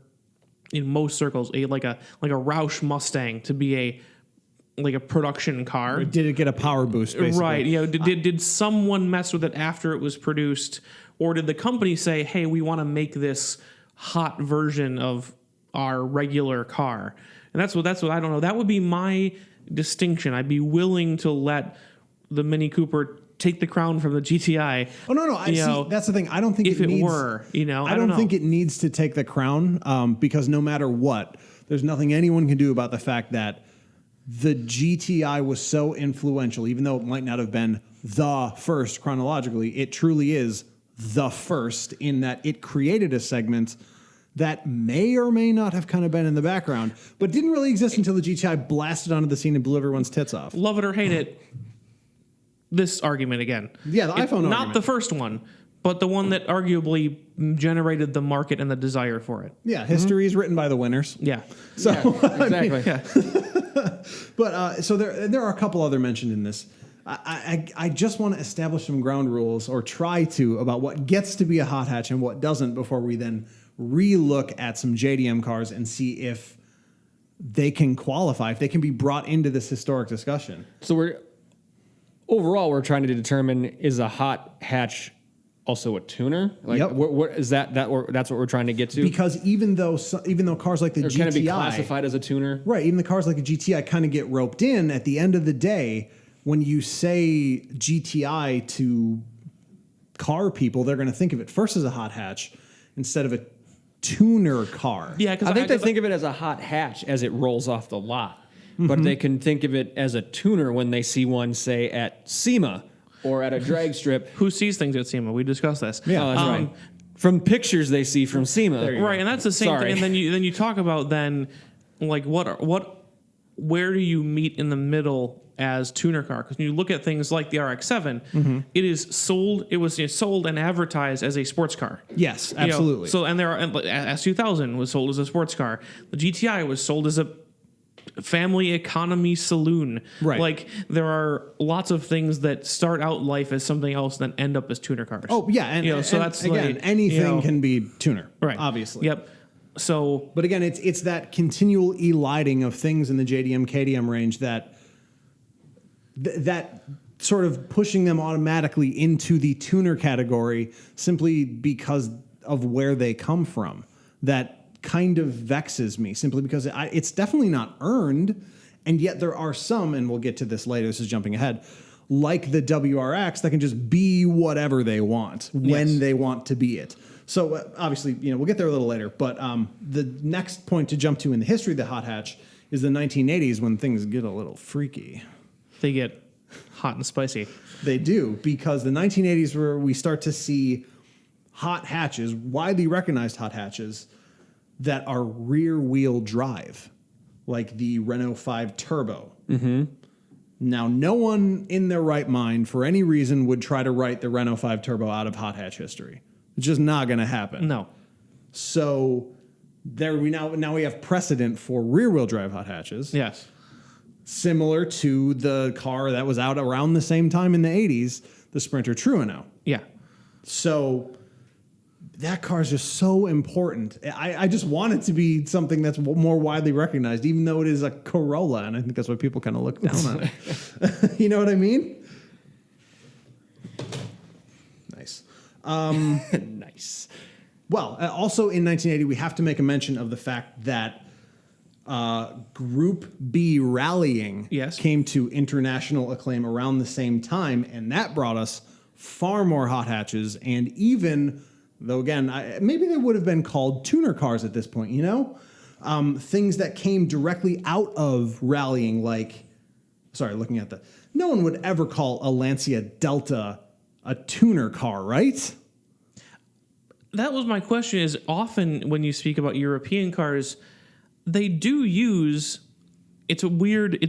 in most circles like a Roush Mustang to be a production car. did it get a power boost, basically? Right. You know, did someone mess with it after it was produced, or did the company say, "Hey, we want to make this hot version of our regular car"? And that's what I don't know. That would be my distinction. I'd be willing to let the Mini Cooper take the crown from the GTI. Oh no! I You see. know, That's the thing. I don't think if it it needs, were, I don't don't think know. it needs to take the crown because no matter what, there's nothing anyone can do about the fact that the GTI was so influential. Even though it might not have been the first chronologically, it truly is the first in that it created a segment that may or may not have kind of been in the background, but didn't really exist until the GTI blasted onto the scene and blew everyone's tits off. Love it or hate it, this argument again. Yeah, the iPhone Not argument. the first one, but the one that arguably generated the market and the desire for it. Yeah, history is written by the winners. Yeah. So, Exactly. but so there are a couple other mentioned in this. I just want to establish some ground rules, or try to, about what gets to be a hot hatch and what doesn't, before we then re-look at some JDM cars and see if they can qualify, if they can be brought into this historic discussion. So we're trying to determine, is a hot hatch also a tuner? Like, Yep. what is that? That's what we're trying to get to. Because even though cars like the Or GTI can it be classified as a tuner? Right, even the cars like a GTI kind of get roped in. At the end of the day, when you say GTI to car people, they're going to think of it first as a hot hatch instead of a tuner car. Yeah, because I think they think of it as a hot hatch as it rolls off the lot, but they can think of it as a tuner when they see one, say, at SEMA or at a drag strip. who sees things at SEMA? We discussed this. Yeah. Oh, that's right. From pictures they see from SEMA. Right, and that's the same Sorry. thing. And then you talk about then like where do you meet in the middle as tuner car? Because when you look at things like the RX-7, it is sold. It was sold and advertised as a sports car. Yes, You know, absolutely. so and there are S2000 was sold as a sports car. The GTI was sold as a family economy saloon. Right. Like there are lots of things that start out life as something else and then end up as tuner cars. Oh yeah, and so and that's again, like, anything can be tuner, right. obviously. Yep. So But again, it's that continual eliding of things in the JDM KDM range that that sort of pushing them automatically into the tuner category simply because of where they come from. That kind of vexes me simply because it's definitely not earned, and yet there are some, and we'll get to this later, this is jumping ahead, like the WRX that can just be whatever they want when they want to be it. So obviously, we'll get there a little later, but the next point to jump to in the history of the hot hatch is the 1980s when things get a little freaky. they get hot and spicy. They do, because the 1980s where we start to see hot hatches, widely recognized hot hatches, that are rear wheel drive, like the Renault 5 Turbo. Mm-hmm. Now, no one in their right mind, for any reason, would try to write the Renault 5 Turbo out of hot hatch history. It's just not going to happen. No. So there we now we have precedent for rear wheel drive hot hatches. Yes. Similar to the car that was out around the same time in the 80s, the Sprinter Trueno. Yeah. So that car is just so important. I just want it to be something that's more widely recognized, even though it is a Corolla, and I think that's why people kind of look down on it. You know what I mean? Nice. Nice. Well, also in 1980, we have to make a mention of the fact that Group B rallying came to international acclaim around the same time, and that brought us far more hot hatches, and even, though again, maybe they would have been called tuner cars at this point, things that came directly out of rallying, like, no one would ever call a Lancia Delta a tuner car, right? That was my question, is often when you speak about European cars, they do use, it's a weird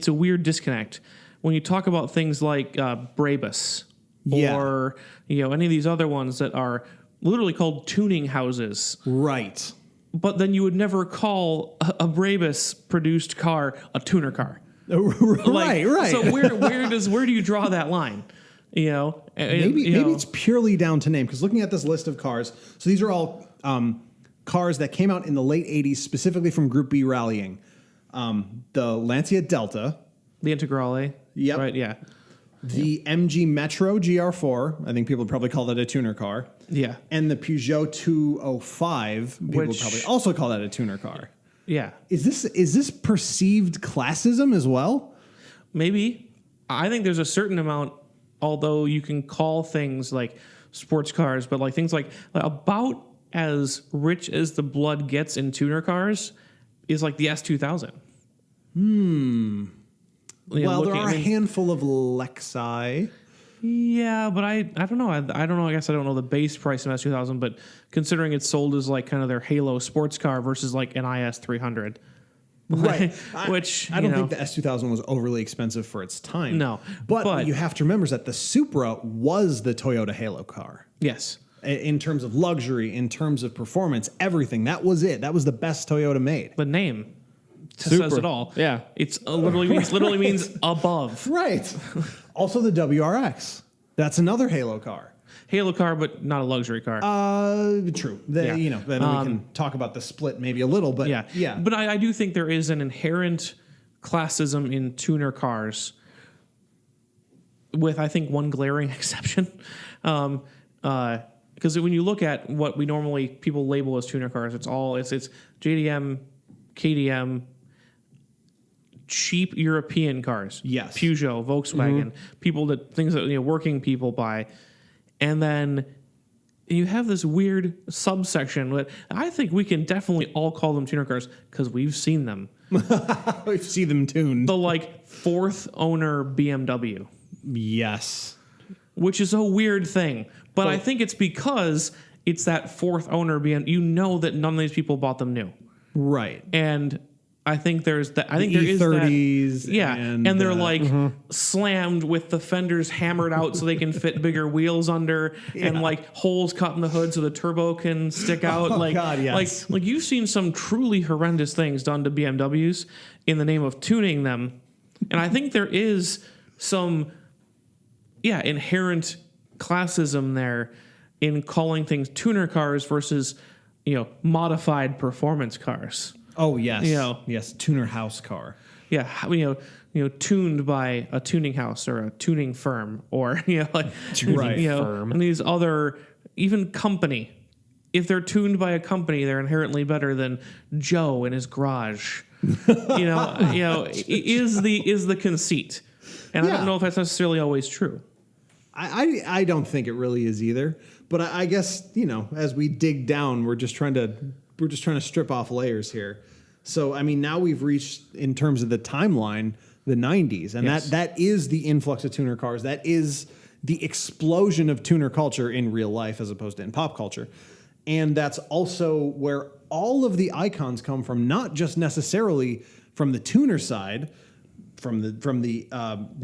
disconnect. When you talk about things like Brabus or any of these other ones that are literally called tuning houses. Right. But then you would never call a Brabus produced car a tuner car. Right. So where do you draw that line? Maybe it's purely down to name, because looking at this list of cars, so these are all cars that came out in the late 80s, specifically from Group B rallying. The Lancia Delta. The Integrale. Yep. Right, yeah. The MG Metro GR4. I think people would probably call that a tuner car. Yeah. And the Peugeot 205. People would probably also call that a tuner car. Yeah. Is this perceived classism as well? Maybe. I think there's a certain amount, although you can call things like sports cars, but like things like about as rich as the blood gets in tuner cars is like the S2000. Well, there are a handful of Lexi. Yeah, but I don't know. I don't know. I guess I don't know the base price of S2000, but considering it's sold as like kind of their Halo sports car versus like an IS 300. Right. Which I don't think the S2000 was overly expensive for its time. No. But you have to remember that the Supra was the Toyota Halo car. Yes. In terms of luxury, in terms of performance, everything. That was it. That was the best Toyota made. The name Super. says it all. Yeah. It's literally means above. Right. Also the WRX. That's another Halo car. Halo car, but not a luxury car. True. Then we can talk about the split maybe a little, but yeah. But I do think there is an inherent classism in tuner cars, with I think one glaring exception. Because when you look at what we normally people label as tuner cars, it's JDM, KDM, cheap European cars. Yes. Peugeot, Volkswagen, things that working people buy. And then you have this weird subsection that I think we can definitely all call them tuner cars because we've seen them. We see them tuned. The fourth owner BMW. Yes. Which is a weird thing. But I think it's because it's that fourth owner BMW. You know that none of these people bought them new. Right. And I think there's that. I think The there is that. E30s Yeah, and, and they're like slammed with the fenders hammered out so they can fit bigger wheels under, and like holes cut in the hood so the turbo can stick out. Like, God, yes. like you've seen some truly horrendous things done to BMWs in the name of tuning them, and I think there is some, inherent classism there in calling things tuner cars versus, modified performance cars. Oh yes, Yeah. yes, tuner house car. Yeah, tuned by a tuning house or a tuning firm, or Right. and these other, even company. If they're tuned by a company, they're inherently better than Joe in his garage. Is the conceit, and I Yeah. don't know if that's necessarily always true. I don't think it really is either. But I guess as we dig down, we're just trying to strip off layers here. So I mean, now we've reached, in terms of the timeline, the 90s, and Yes. that is the influx of tuner cars. That is the explosion of tuner culture in real life as opposed to in pop culture. And that's also where all of the icons come from, not just necessarily from the tuner side, from the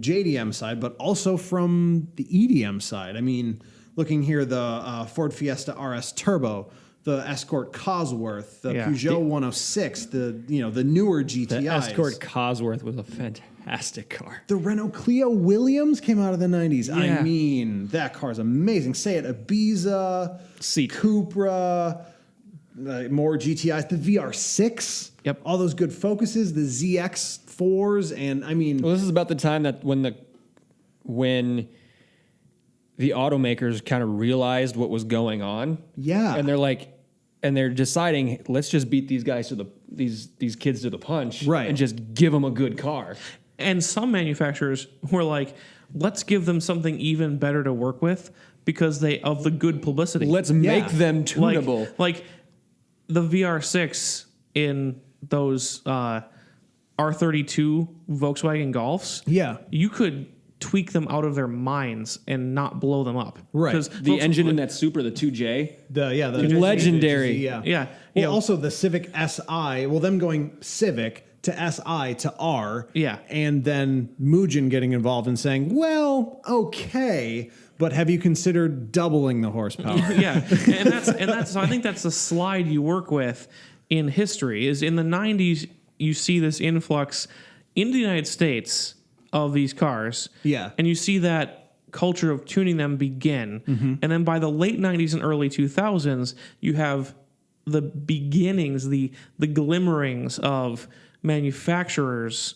JDM side, but also from the EDM side. I mean, looking here, the Ford Fiesta RS Turbo, the Escort Cosworth, the Yeah. Peugeot 106, the newer The GTIs. Escort Cosworth was a fantastic car. The Renault Clio Williams came out of the 90s. I Yeah. mean, that car's amazing. Say it, Ibiza, Seat. Cupra, more GTIs, the VR6. Yep. All those good Focuses, the ZX4s, and I mean, Well, this is about the time that when the automakers kind of realized what was going on. Yeah. And they're deciding, let's just beat these guys these kids to the punch, Right. and just give them a good car. And some manufacturers were like, let's give them something even better to work with because of the good publicity. Let's make them tunable. Like the VR6 in those R32 Volkswagen Golfs. Yeah. You could tweak them out of their minds and not blow them up. Right. 'Cause The engine in that Supra, the 2J, the legendary. Yeah. Yeah. Well, also the Civic Si. Well, them going Civic to Si to R. Yeah. And then Mugen getting involved and saying, "Well, okay, but have you considered doubling the horsepower?" Yeah, and that's. So I think that's the slide you work with in history. Is in the '90s you see this influx into the United States of these cars. Yeah. and you see that culture of tuning them begin, and then by the late '90s and early 2000s, you have the beginnings, the glimmerings of manufacturers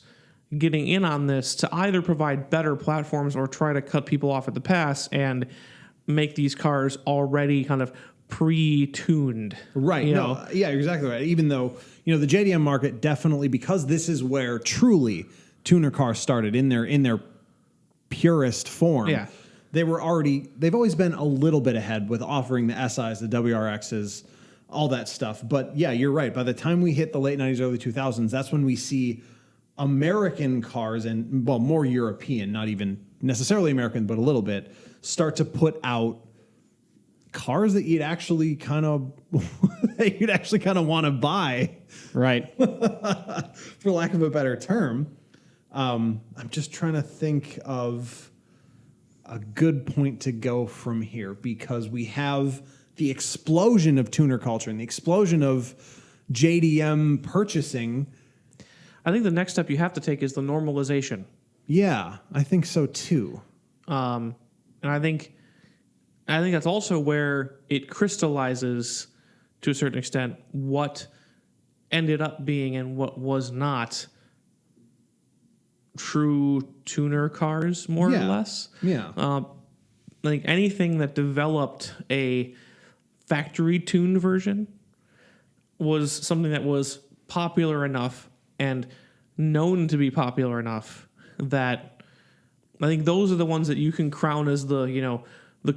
getting in on this to either provide better platforms or try to cut people off at the pass and make these cars already kind of pre-tuned. Right. You No. know? Yeah, you're exactly right. Even though, the JDM market definitely, because this is where truly tuner cars started in their purest form. Yeah. They've always been a little bit ahead with offering the SIs, the WRXs, all that stuff. But yeah, you're right. By the time we hit the late 90s, early 2000s, that's when we see American cars and, well, more European, not even necessarily American, but a little bit, start to put out cars that you'd actually kind of want to buy, Right. for lack of a better term. I'm just trying to think of a good point to go from here, because we have the explosion of tuner culture and the explosion of JDM purchasing. I think the next step you have to take is the normalization. Yeah, I think so too. And I think that's also where it crystallizes to a certain extent what ended up being and what was not true tuner cars, more or Yeah. less. Yeah. I think anything that developed a factory tuned version was something that was popular enough and known to be popular enough that I think those are the ones that you can crown as the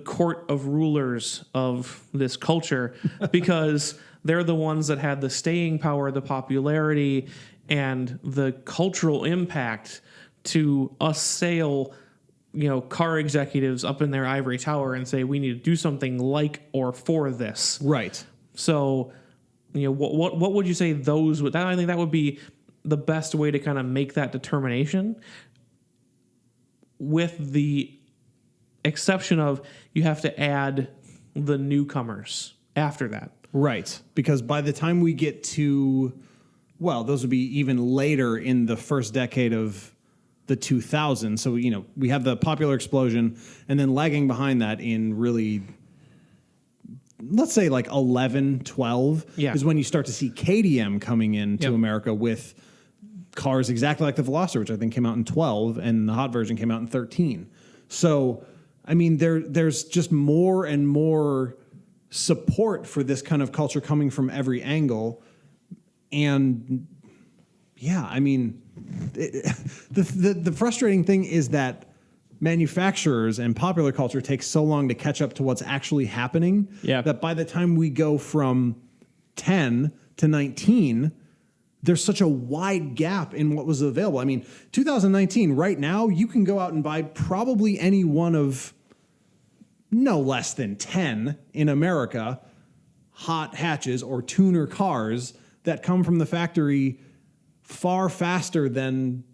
court of rulers of this culture, because they're the ones that had the staying power, the popularity, and the cultural impact to assail car executives up in their ivory tower and say, we need to do something like or for this. Right. So, what would you say those would? I think that would be the best way to kind of make that determination, with the exception of you have to add the newcomers after that. Right. Because by the time we get to, well, those would be even later in the first decade of the 2000s. So, we have the popular explosion, and then lagging behind that in really, let's say like 11, 12 is when you start to see KTM coming into America with cars exactly like the Veloster, which I think came out in 12, and the hot version came out in 13. So, I mean, there's just more and more support for this kind of culture coming from every angle. And yeah, I mean, the frustrating thing is that manufacturers and popular culture takes so long to catch up to what's actually happening that by the time we go from 10 to 19, there's such a wide gap in what was available. I mean, 2019, right now, you can go out and buy probably any one of no less than 10 in America hot hatches or tuner cars that come from the factory far faster than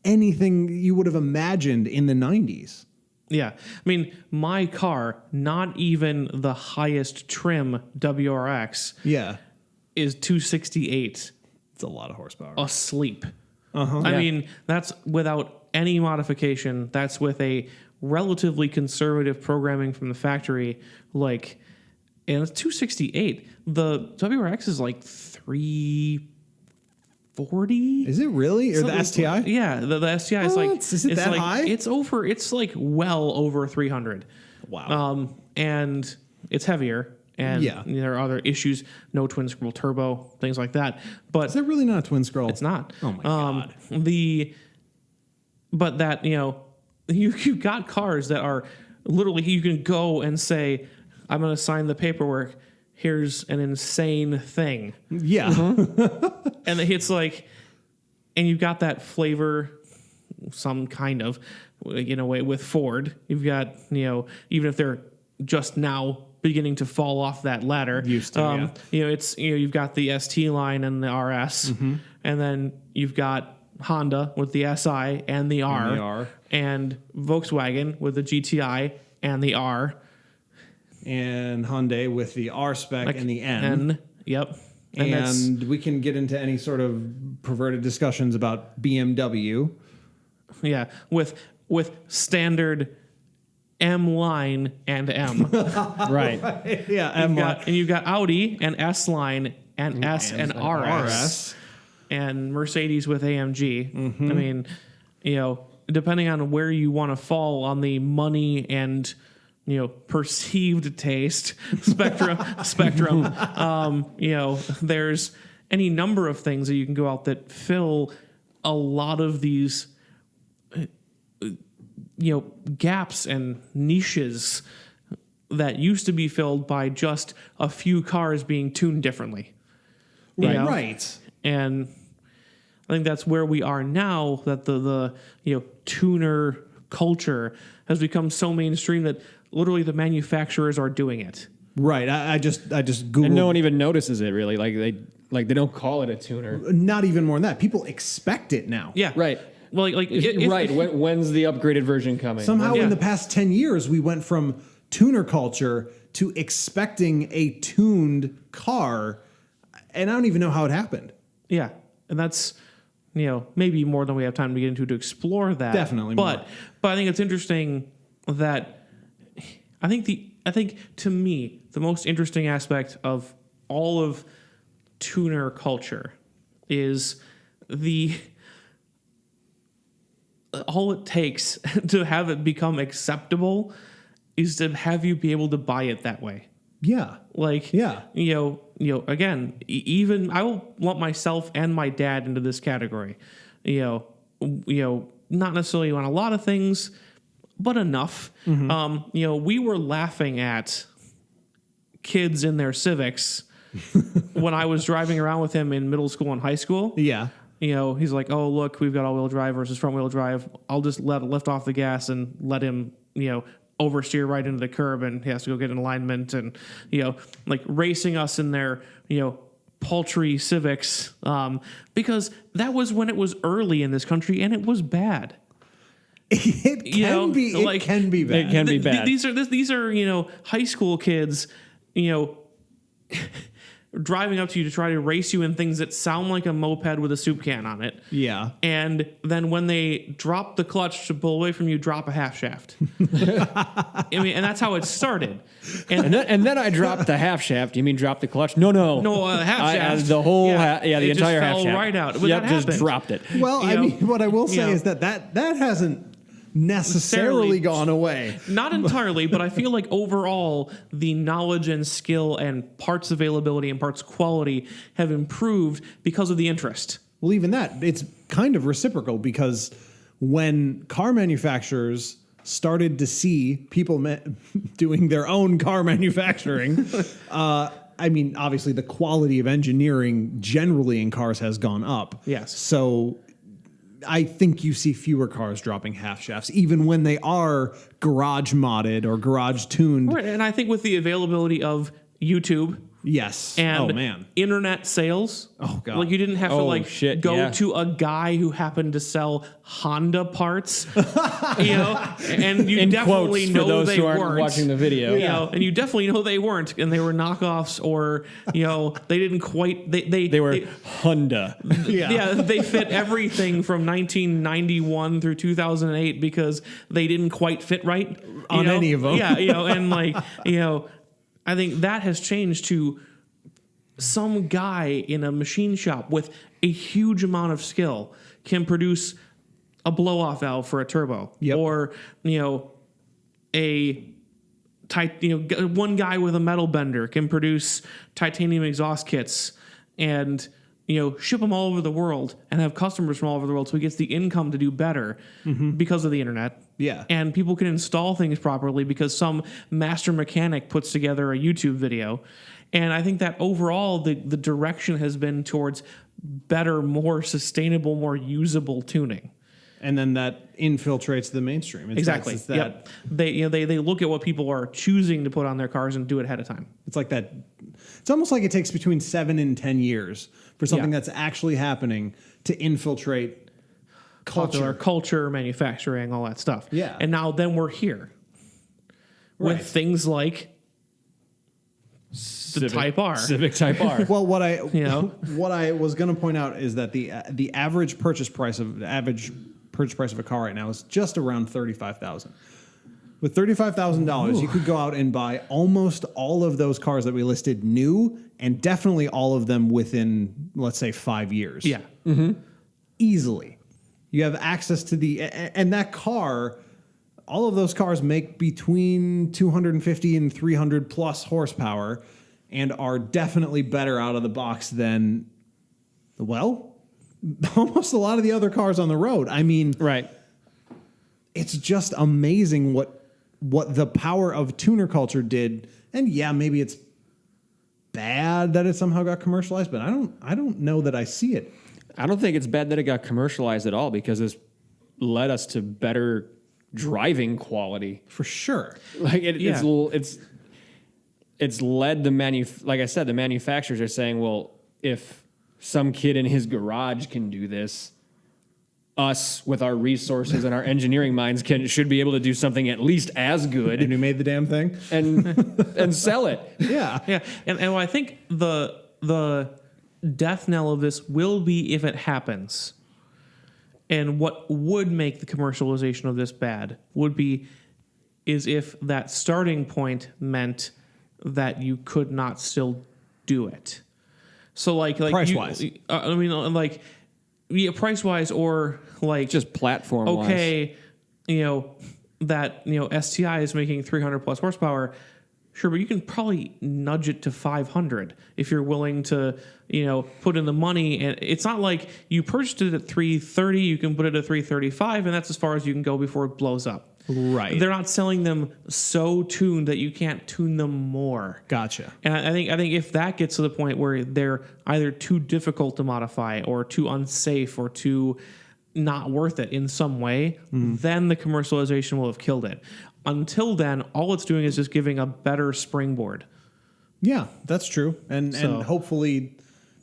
anything you would have imagined in the 90s. Yeah. I mean, my car, not even the highest trim WRX, is 268. It's a lot of horsepower. Asleep. I mean, that's without any modification. That's with a relatively conservative programming from the factory. And it's 268. The WRX is like 340. Is it really? Or the STI? Yeah, the STI is like. Is it that high? It's over. It's like well over 300. Wow. And it's heavier. And there are other issues, no twin scroll turbo, things like that. But is that really not a twin scroll? It's not. Oh my God. But that, you've got cars that are literally, you can go and say, I'm going to sign the paperwork. Here's an insane thing. Yeah. And it's like, and you've got that flavor, some kind of, in a way, with Ford. You've got, even if they're just now beginning to fall off that ladder. Used to, it's, you've got the ST line and the RS, and then you've got Honda with the SI and the R, and Volkswagen with the GTI and the R, and Hyundai with the R spec and the N. Yep. And we can get into any sort of perverted discussions about BMW. Yeah, with standard M line and M. Right. Yeah, M line. And you've got Audi and S line and S and RS. And Mercedes with AMG. I mean, depending on where you want to fall on the money and perceived taste spectrum, there's any number of things that you can go out that fill a lot of these gaps and niches that used to be filled by just a few cars being tuned differently. Right. And I think that's where we are now, that the tuner culture has become so mainstream that literally the manufacturers are doing it. Right. I just Googled. And no one even notices it really. They don't call it a tuner. Not even more than that. People expect it now. Yeah. Right. Well, When's the upgraded version coming? Somehow in the past 10 years, we went from tuner culture to expecting a tuned car. And I don't even know how it happened. Yeah. And that's, maybe more than we have time to get into to explore that. Definitely But more. I think it's interesting that I think to me, the most interesting aspect of all of tuner culture is all it takes to have it become acceptable is to have you be able to buy it that way. Yeah. Again, even I will lump myself and my dad into this category. Not necessarily on a lot of things, but enough. We were laughing at kids in their Civics when I was driving around with him in middle school and high school. Yeah. He's like, oh, look, we've got all-wheel drive versus front-wheel drive. I'll just lift off the gas and let him, oversteer right into the curb, and he has to go get an alignment, and, racing us in their, paltry Civics, because that was when it was early in this country and it was bad. It can be. It can be bad. It can be bad. These are high school kids, driving up to you to try to race you in things that sound like a moped with a soup can on it. Yeah. And then when they drop the clutch to pull away from you, drop a half shaft. And that's how it started. And then I dropped the half shaft. You mean drop the clutch? No, half shaft. The whole, Yeah, the it entire just half fell shaft. right out. But Yep, that just happened. dropped it. Well, what I will say is that hasn't necessarily gone away. Not entirely, but I feel like overall the knowledge and skill and parts availability and parts quality have improved because of the interest. Well, even that, it's kind of reciprocal because when car manufacturers started to see people doing their own car manufacturing, obviously the quality of engineering generally in cars has gone up. Yes. So I think you see fewer cars dropping half shafts, even when they are garage modded or garage tuned. Right, and I think with the availability of YouTube, Yes. and internet sales. Oh, God. Like you didn't have to go to a guy who happened to sell Honda parts, and you In definitely quotes know for those they who aren't weren't watching the video. And you definitely know they weren't, and they were knockoffs, or they didn't quite. They were Honda. They fit everything from 1991 through 2008 because they didn't quite fit right On any of them. and I think that has changed to some guy in a machine shop with a huge amount of skill can produce a blow-off valve for a turbo, or one guy with a metal bender can produce titanium exhaust kits and ship them all over the world and have customers from all over the world, so he gets the income to do better because of the internet. Yeah. And people can install things properly because some master mechanic puts together a YouTube video. And I think that overall the direction has been towards better, more sustainable, more usable tuning. And then that infiltrates the mainstream. Exactly. It's that, They look at what people are choosing to put on their cars and do it ahead of time. It's like that. It's almost like it takes between 7 and 10 years for something that's actually happening to infiltrate Popular culture, manufacturing, all that stuff. Yeah. And now then we're here with things like the Type R. Civic Type R. Well, what I was going to point out is that the average purchase price of a car right now is just around $35,000. With $35,000, you could go out and buy almost all of those cars that we listed new, and definitely all of them within, let's say, 5 years. Yeah. Easily. You have access to and that car, all of those cars make between 250 and 300 plus horsepower and are definitely better out of the box than, almost a lot of the other cars on the road. I mean, Right. it's just amazing what the power of tuner culture did. And maybe it's bad that it somehow got commercialized, but I don't know that I see it. I don't think it's bad that it got commercialized at all because it's led us to better driving quality. For sure. Like it's led like I said, the manufacturers are saying, well, if some kid in his garage can do this, us with our resources and our engineering minds should be able to do something at least as good And who made the damn thing? and sell it. Yeah. Yeah. And I think the death knell of this will be if it happens. And what would make the commercialization of this bad is if that starting point meant that you could not still do it. So like Price-wise. price-wise, or like Just platform wise. okay, that STI is making 300 plus horsepower. Sure, but you can probably nudge it to 500 if you're willing to, put in the money. And it's not like you purchased it at 330, you can put it at 335, and that's as far as you can go before it blows up. Right. They're not selling them so tuned that you can't tune them more. Gotcha. And I think if that gets to the point where they're either too difficult to modify or too unsafe or too not worth it in some way, then the commercialization will have killed it. Until then, all it's doing is just giving a better springboard. Yeah, that's true. And hopefully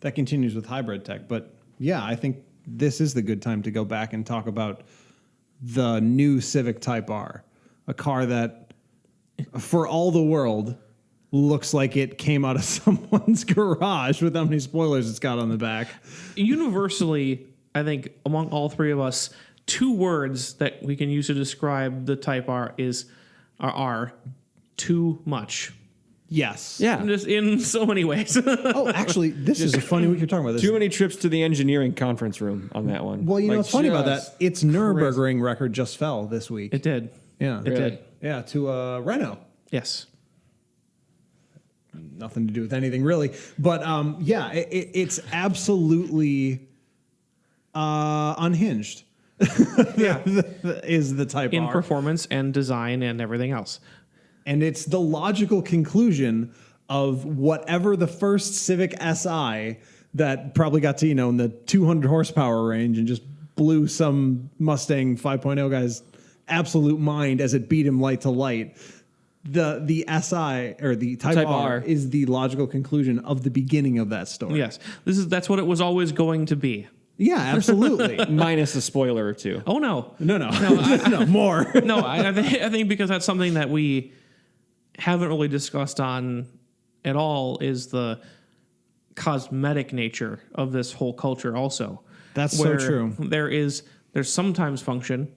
that continues with hybrid tech. But yeah, I think this is the good time to go back and talk about the new Civic Type R, a car that, for all the world, looks like it came out of someone's garage with how many spoilers it's got on the back. Universally, I think among all three of us, two words that we can use to describe the Type R are too much. Yes. Yeah. Just in so many ways. Oh, actually, this is a funny week you're talking about this. Too many trips to the engineering conference room on that one. Well, you know Like, what's funny about that? just- Its Nürburgring record just fell this week. It did. Yeah. It Really? did. Yeah, to Renault. Yes. Nothing to do with anything really, but yeah, it's absolutely unhinged. Yeah. Is the Type In R, performance and design and everything else. and it's the logical conclusion of whatever the first Civic Si that probably got to in the 200 horsepower range and just blew some Mustang 5.0 guy's absolute mind as it beat him light to light. The SI or the Type R R. is the logical conclusion of the beginning of that story. Yes. That's what it was always going to be. Yeah, absolutely. minus a spoiler or two. Oh no. No, no, more. No, I think because that's something that we haven't really discussed on at all is the cosmetic nature of this whole culture also. That's so where true. There's sometimes function,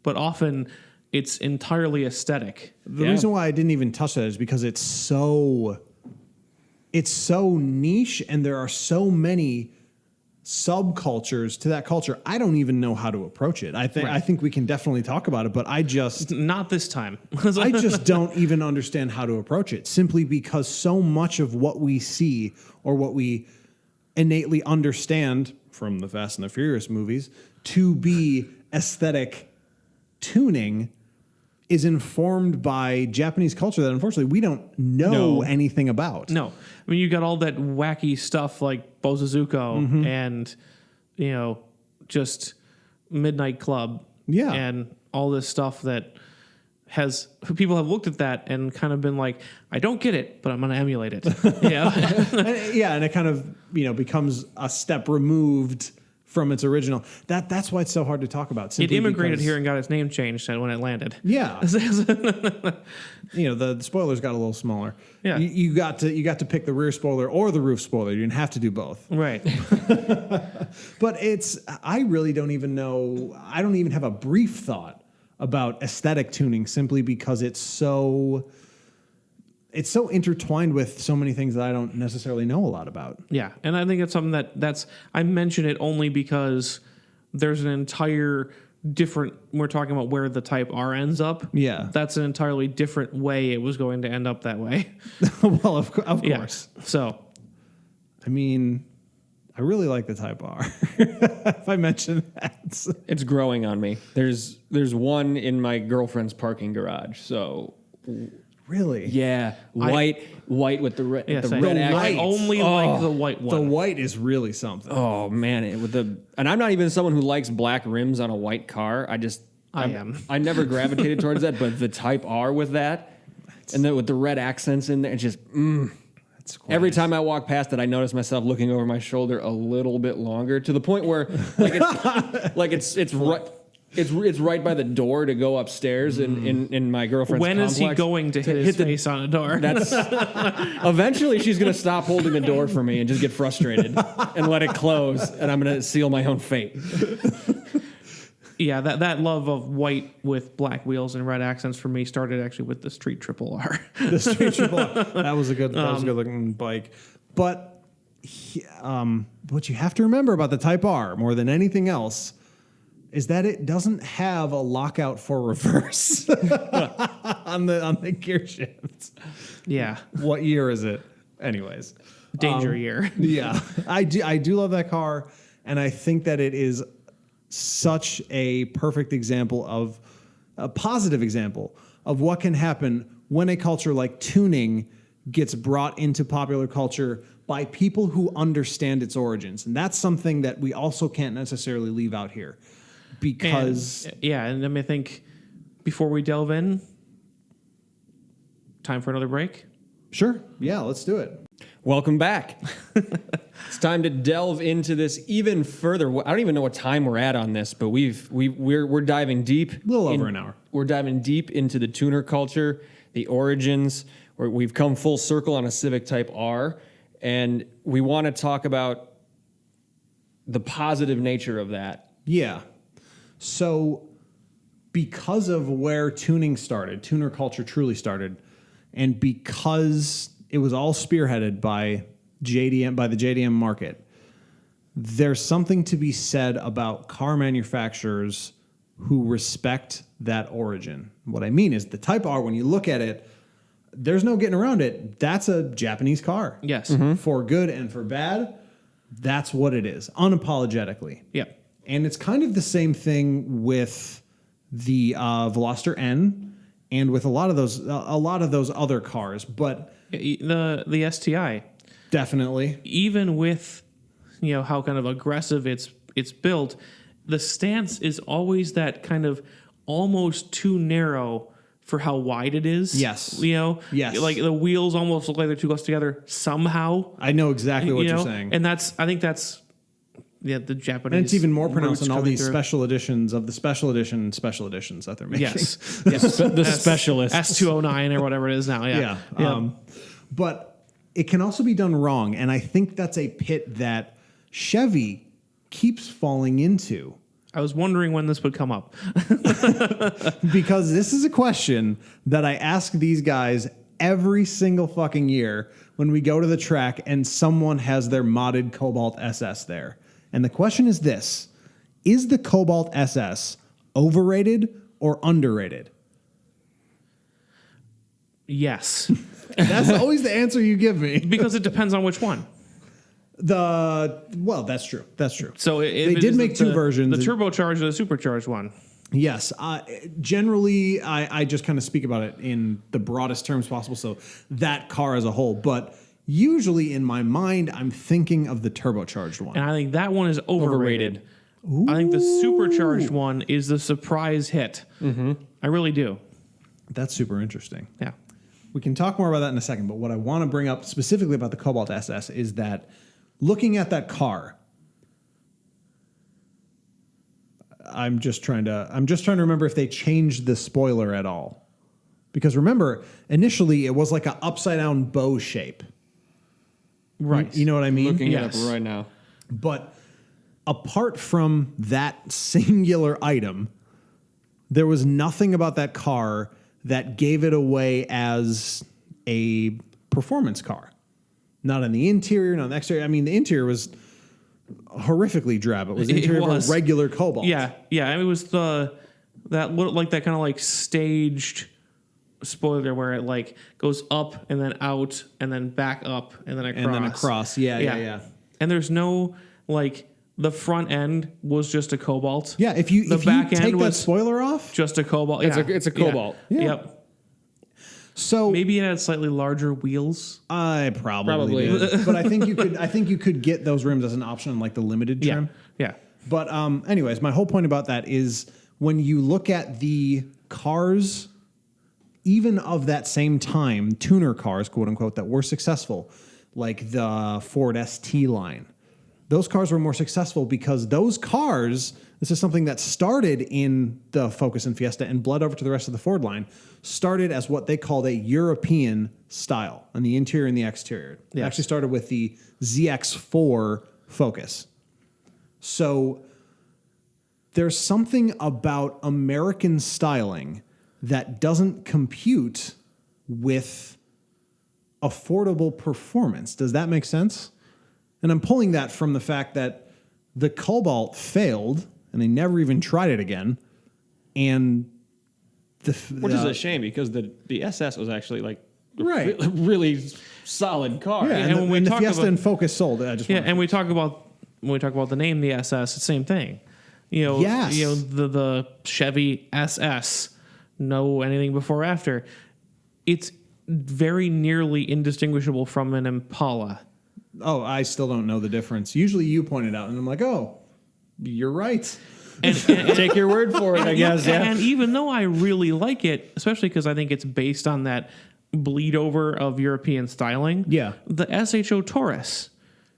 but often it's entirely aesthetic. The reason why I didn't even touch that is because it's so niche and there are so many subcultures to that culture. I don't even know how to approach it. I think we can definitely talk about it, but I just Not this time. don't even understand how to approach it simply because so much of what we see or what we innately understand from the Fast and the Furious movies to be aesthetic tuning is informed by Japanese culture that unfortunately we don't know No. anything about. No, I mean you got all that wacky stuff like Bozuzuko and just Midnight Club, Yeah. and all this stuff that has people have looked at that and kind of been like, I don't get it, but I'm going to emulate it. Yeah, And it kind of becomes a step removed from its original. That's why it's so hard to talk about. it simply immigrated because- here and got its name changed when it landed. Yeah, the spoilers got a little smaller. Yeah. you got to pick the rear spoiler or the roof spoiler. You didn't have to do both. Right. But I really don't even know. I don't even have a brief thought about aesthetic tuning simply because it's so intertwined with so many things that I don't necessarily know a lot about. Yeah, and I think it's something that's I mention it only because there's an entire different. We're talking about where the Type R ends up. Yeah. That's an entirely different way it was going to end up that way. Well, of Yeah. course. So I mean, I really like the Type R. If I mention that. It's growing on me. There's one in my girlfriend's parking garage. So Really? yeah, white with the red. yes, the I, red I accent. only like the white The one. white is really something. Oh man, and I'm not even someone who likes black rims on a white car. I am. I never gravitated towards that, but the Type R with that, and then with the red accents in there, it's just That's quite every time I walk past it, I notice myself looking over my shoulder a little bit longer to the point where it's right by the door to go upstairs in my girlfriend's When is he complex. going to hit his face on a door? That's eventually she's gonna stop holding the door for me and just get frustrated and let it close, and I'm gonna seal my own fate. Yeah, that love of white with black wheels and red accents for me started actually with the Street Triple R. The Street Triple R. That was a good looking bike. But what you have to remember about the Type R more than anything else is that it doesn't have a lockout for reverse on the gear shift. Yeah, What year is it? Anyways. danger year. Yeah. I do love that car, and I think that it is such a perfect example of a positive example of what can happen when a culture like tuning gets brought into popular culture by people who understand its origins. And that's something that we also can't necessarily leave out here because And I think before we delve in, time for another break. sure. Yeah, let's do it. Welcome back. It's time to delve into this even further. I don't even know what time we're at on this, but we're diving deep. A little over an hour. We're diving deep into the tuner culture, the origins. We've come full circle on a Civic Type R, and we want to talk about the positive nature of that. Yeah. So because of where tuning started, tuner culture truly started, and because it was all spearheaded by JDM, by the JDM market, there's something to be said about car manufacturers who respect that origin. What I mean is the Type R, when you look at it, there's no getting around it. That's a Japanese car. Yes. For good and for bad, that's what it is, unapologetically. Yeah. And it's kind of the same thing with the Veloster N and with a lot of those other cars, but The STI, definitely. even with how kind of aggressive it's built, the stance is always that kind of almost too narrow for how wide it is. Yes. Yes. Like the wheels almost look like they're too close together somehow. I know exactly what you're saying. And I think that's the Japanese. And it's even more pronounced roots in all coming these through. special editions of the special editions that they're making. Yes. The specialists. S209 or whatever it is now. Yeah. Yeah. But it can also be done wrong. And I think that's a pit that Chevy keeps falling into. I was wondering when this would come up. Because this is a question that I ask these guys every single fucking year when we go to the track and someone has their modded Cobalt SS there. And the question is this: is the Cobalt SS overrated or underrated? Yes. That's always the answer you give me. Because it depends on which one. Well, that's true. That's true. So they did make two versions. The turbocharged or the supercharged one. Yes. Generally, I just kind of speak about it in the broadest terms possible. So that car as a whole. But usually in my mind, I'm thinking of the turbocharged one. And I think that one is overrated. I think the supercharged one is the surprise hit. Mm-hmm. I really do. That's super interesting. Yeah. We can talk more about that in a second. But what I want to bring up specifically about the Cobalt SS is that looking at that car, I'm just trying to remember if they changed the spoiler at all. Because remember, initially it was like an upside down bow shape. Right. You know what I mean? Looking Yes. it up right now. But apart from that singular item, there was nothing about that car that gave it away as a performance car. Not in the interior, not in the exterior. I mean, the interior was horrifically drab. It was the interior of a regular Cobalt. Yeah. Yeah. And it was that looked like that kind of like staged spoiler where it like goes up and then out and then back up and then across. And then across. Yeah. And there's no like the front end was just a Cobalt. Yeah, if you back end take that was spoiler off, just a Cobalt. It's a Cobalt. Yeah. Yep. so Maybe it had slightly larger wheels. I probably Probably. did. But I think you could get those rims as an option in like the limited trim. Yeah. But anyways, my whole point about that is when you look at the cars, even of that same time, tuner cars, quote unquote, that were successful, like the Ford ST line, those cars were more successful because those cars, this is something that started in the Focus and Fiesta and bled over to the rest of the Ford line, started as what they called a European style on the interior and the exterior. It Yes. actually started with the ZX4 Focus. So there's something about American styling that doesn't compute with affordable performance. Does that make sense? And I'm pulling that from the fact that the Cobalt failed and they never even tried it again. And Which is a shame because the SS was actually like Right. a really solid car. Yeah, and when we the talk Fiesta about- and Focus sold. I just Yeah, wanna- and when we talk about the name, the SS, the same thing. Yes. The Chevy SS, no anything before or after. It's very nearly indistinguishable from an Impala. Oh, I still don't know the difference. Usually you point it out, and I'm like, oh, you're right. And Take your word for it, I guess. Yeah. And even though I really like it, especially because I think it's based on that bleed over of European styling. Yeah. The SHO Taurus.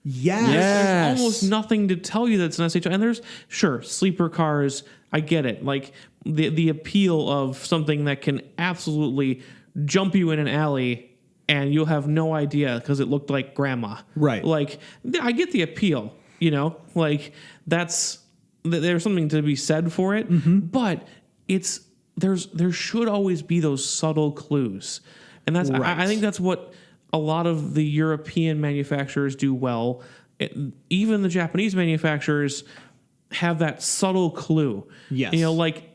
Yes. There's almost nothing to tell you that's an SHO. And there's, sure, sleeper cars. I get it. Like the appeal of something that can absolutely jump you in an alley and you'll have no idea because it looked like grandma. Right. Like, I get the appeal, you know? Like, there's something to be said for it. But there should always be those subtle clues. And that's, Right. I think that's what a lot of the European manufacturers do well. Even the Japanese manufacturers have that subtle clue. Yes. You know, like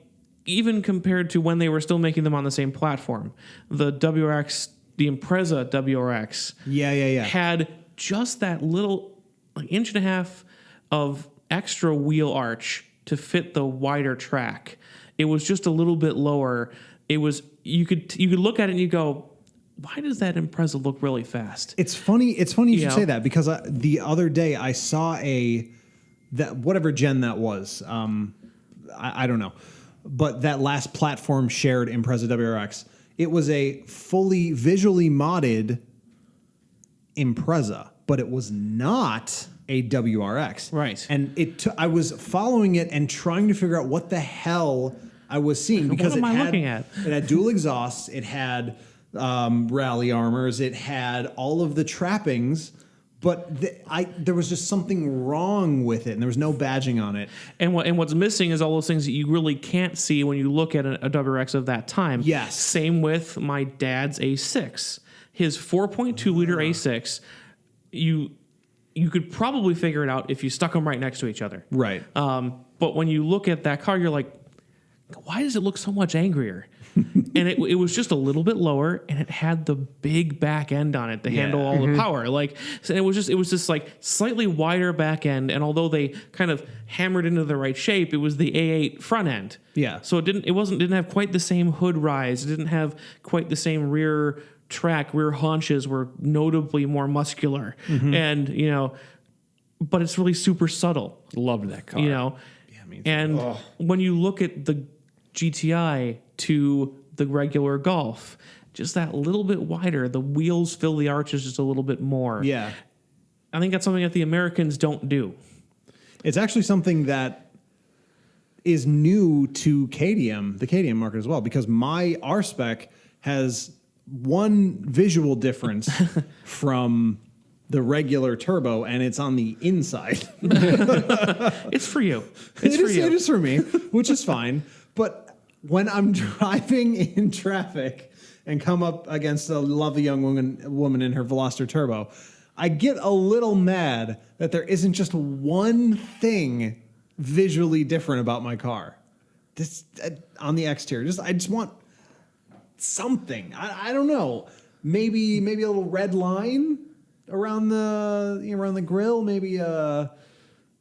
even compared to when they were still making them on the same platform, the WRX, the Impreza WRX Yeah. had just that little inch and a half of extra wheel arch to fit the wider track. It was just a little bit lower. It was, you could look at it and you go, why does that Impreza look really fast? It's funny you should know? say that because the other day I saw that whatever gen that was. I don't know. But that last platform shared Impreza WRX, it was a fully visually modded Impreza, but it was not a WRX. Right. And I was following it and trying to figure out what the hell I was seeing because am I looking at? it had dual exhausts, it had rally armors, it had all of the trappings, but there was just something wrong with it, and there was no badging on it. And what's missing is all those things that you really can't see when you look at a WRX of that time. Yes. Same with my dad's A6. His 4.2 liter A6, you could probably figure it out if you stuck them right next to each other. Right. But when you look at that car, you're like, why does it look so much angrier? And it was just a little bit lower, and it had the big back end on it to handle all the power. Like, so it was just like slightly wider back end, and although they kind of hammered into the right shape, it was the A8 front end. Yeah. So it didn't have quite the same hood rise. It didn't have quite the same rear track. Rear haunches were notably more muscular, and but it's really super subtle. Loved that car. And when you look at the GTI to the regular Golf, just that little bit wider, the wheels fill the arches just a little bit more. Yeah. I think that's something that the Americans don't do. It's actually something that is new to KTM, the KTM market as well, because my R-Spec has one visual difference from the regular turbo, and it's on the inside. It's for you. It's for you. It is for me, which is fine. But when I'm driving in traffic and come up against a lovely young woman in her Veloster Turbo, I get a little mad that there isn't just one thing visually different about my car. This on the exterior. I just want something. I don't know. Maybe a little red line around the grill. Maybe I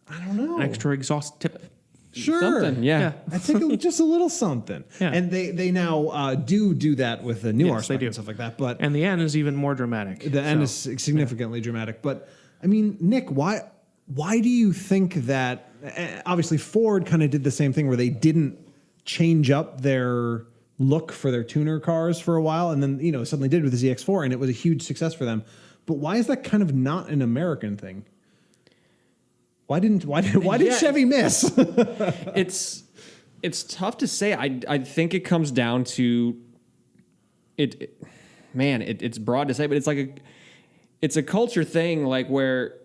don't know. An extra exhaust tip. Sure. Something, yeah. I think just a little something. Yeah. And they now do that with the new Yes, R-Spec they do. and stuff like that. But And the end is even more dramatic. the end is significantly dramatic. But I mean, Nick, why do you think that? Obviously, Ford kind of did the same thing where they didn't change up their look for their tuner cars for a while, and then suddenly did with the ZX4, and it was a huge success for them. But why is that kind of not an American thing? Why did Chevy miss? It's tough to say. I think it comes down to it. Man, it's broad to say, but it's a culture thing, like where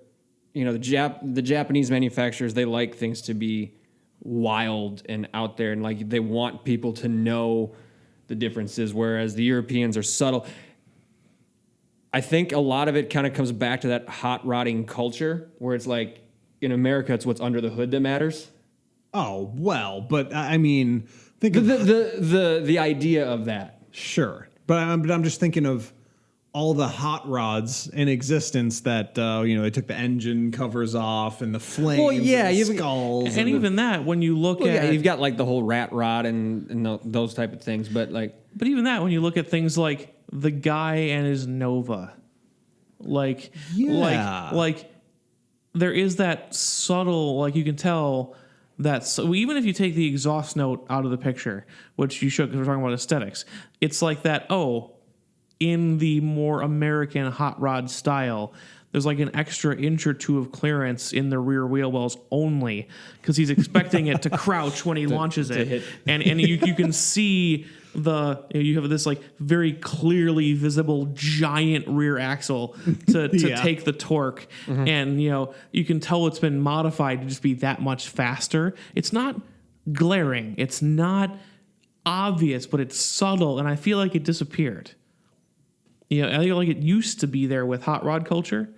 the Japanese manufacturers, they like things to be wild and out there, and like they want people to know the differences, whereas the Europeans are subtle. I think a lot of it kind of comes back to that hot rodding culture, where it's like in America, it's what's under the hood that matters. Oh well, but I mean, think of The idea of that. Sure, but I'm just thinking of all the hot rods in existence that they took the engine covers off and the flames, and the skulls, And even that, when you look at... you've got like the whole rat rod and those type of things, but like... But even that, when you look at things like the guy and his Nova, like there is that subtle, like you can tell that. So even if you take the exhaust note out of the picture, which you should, because we're talking about aesthetics, it's like that. Oh, in the more American hot rod style, there's like an extra inch or two of clearance in the rear wheel wells only because he's expecting it to crouch when he launches it. hit. And you can see you have this like very clearly visible giant rear axle to take the torque. And, you can tell it's been modified to just be that much faster. It's not glaring. It's not obvious, but it's subtle. And I feel like it disappeared. I feel like it used to be there with hot rod culture.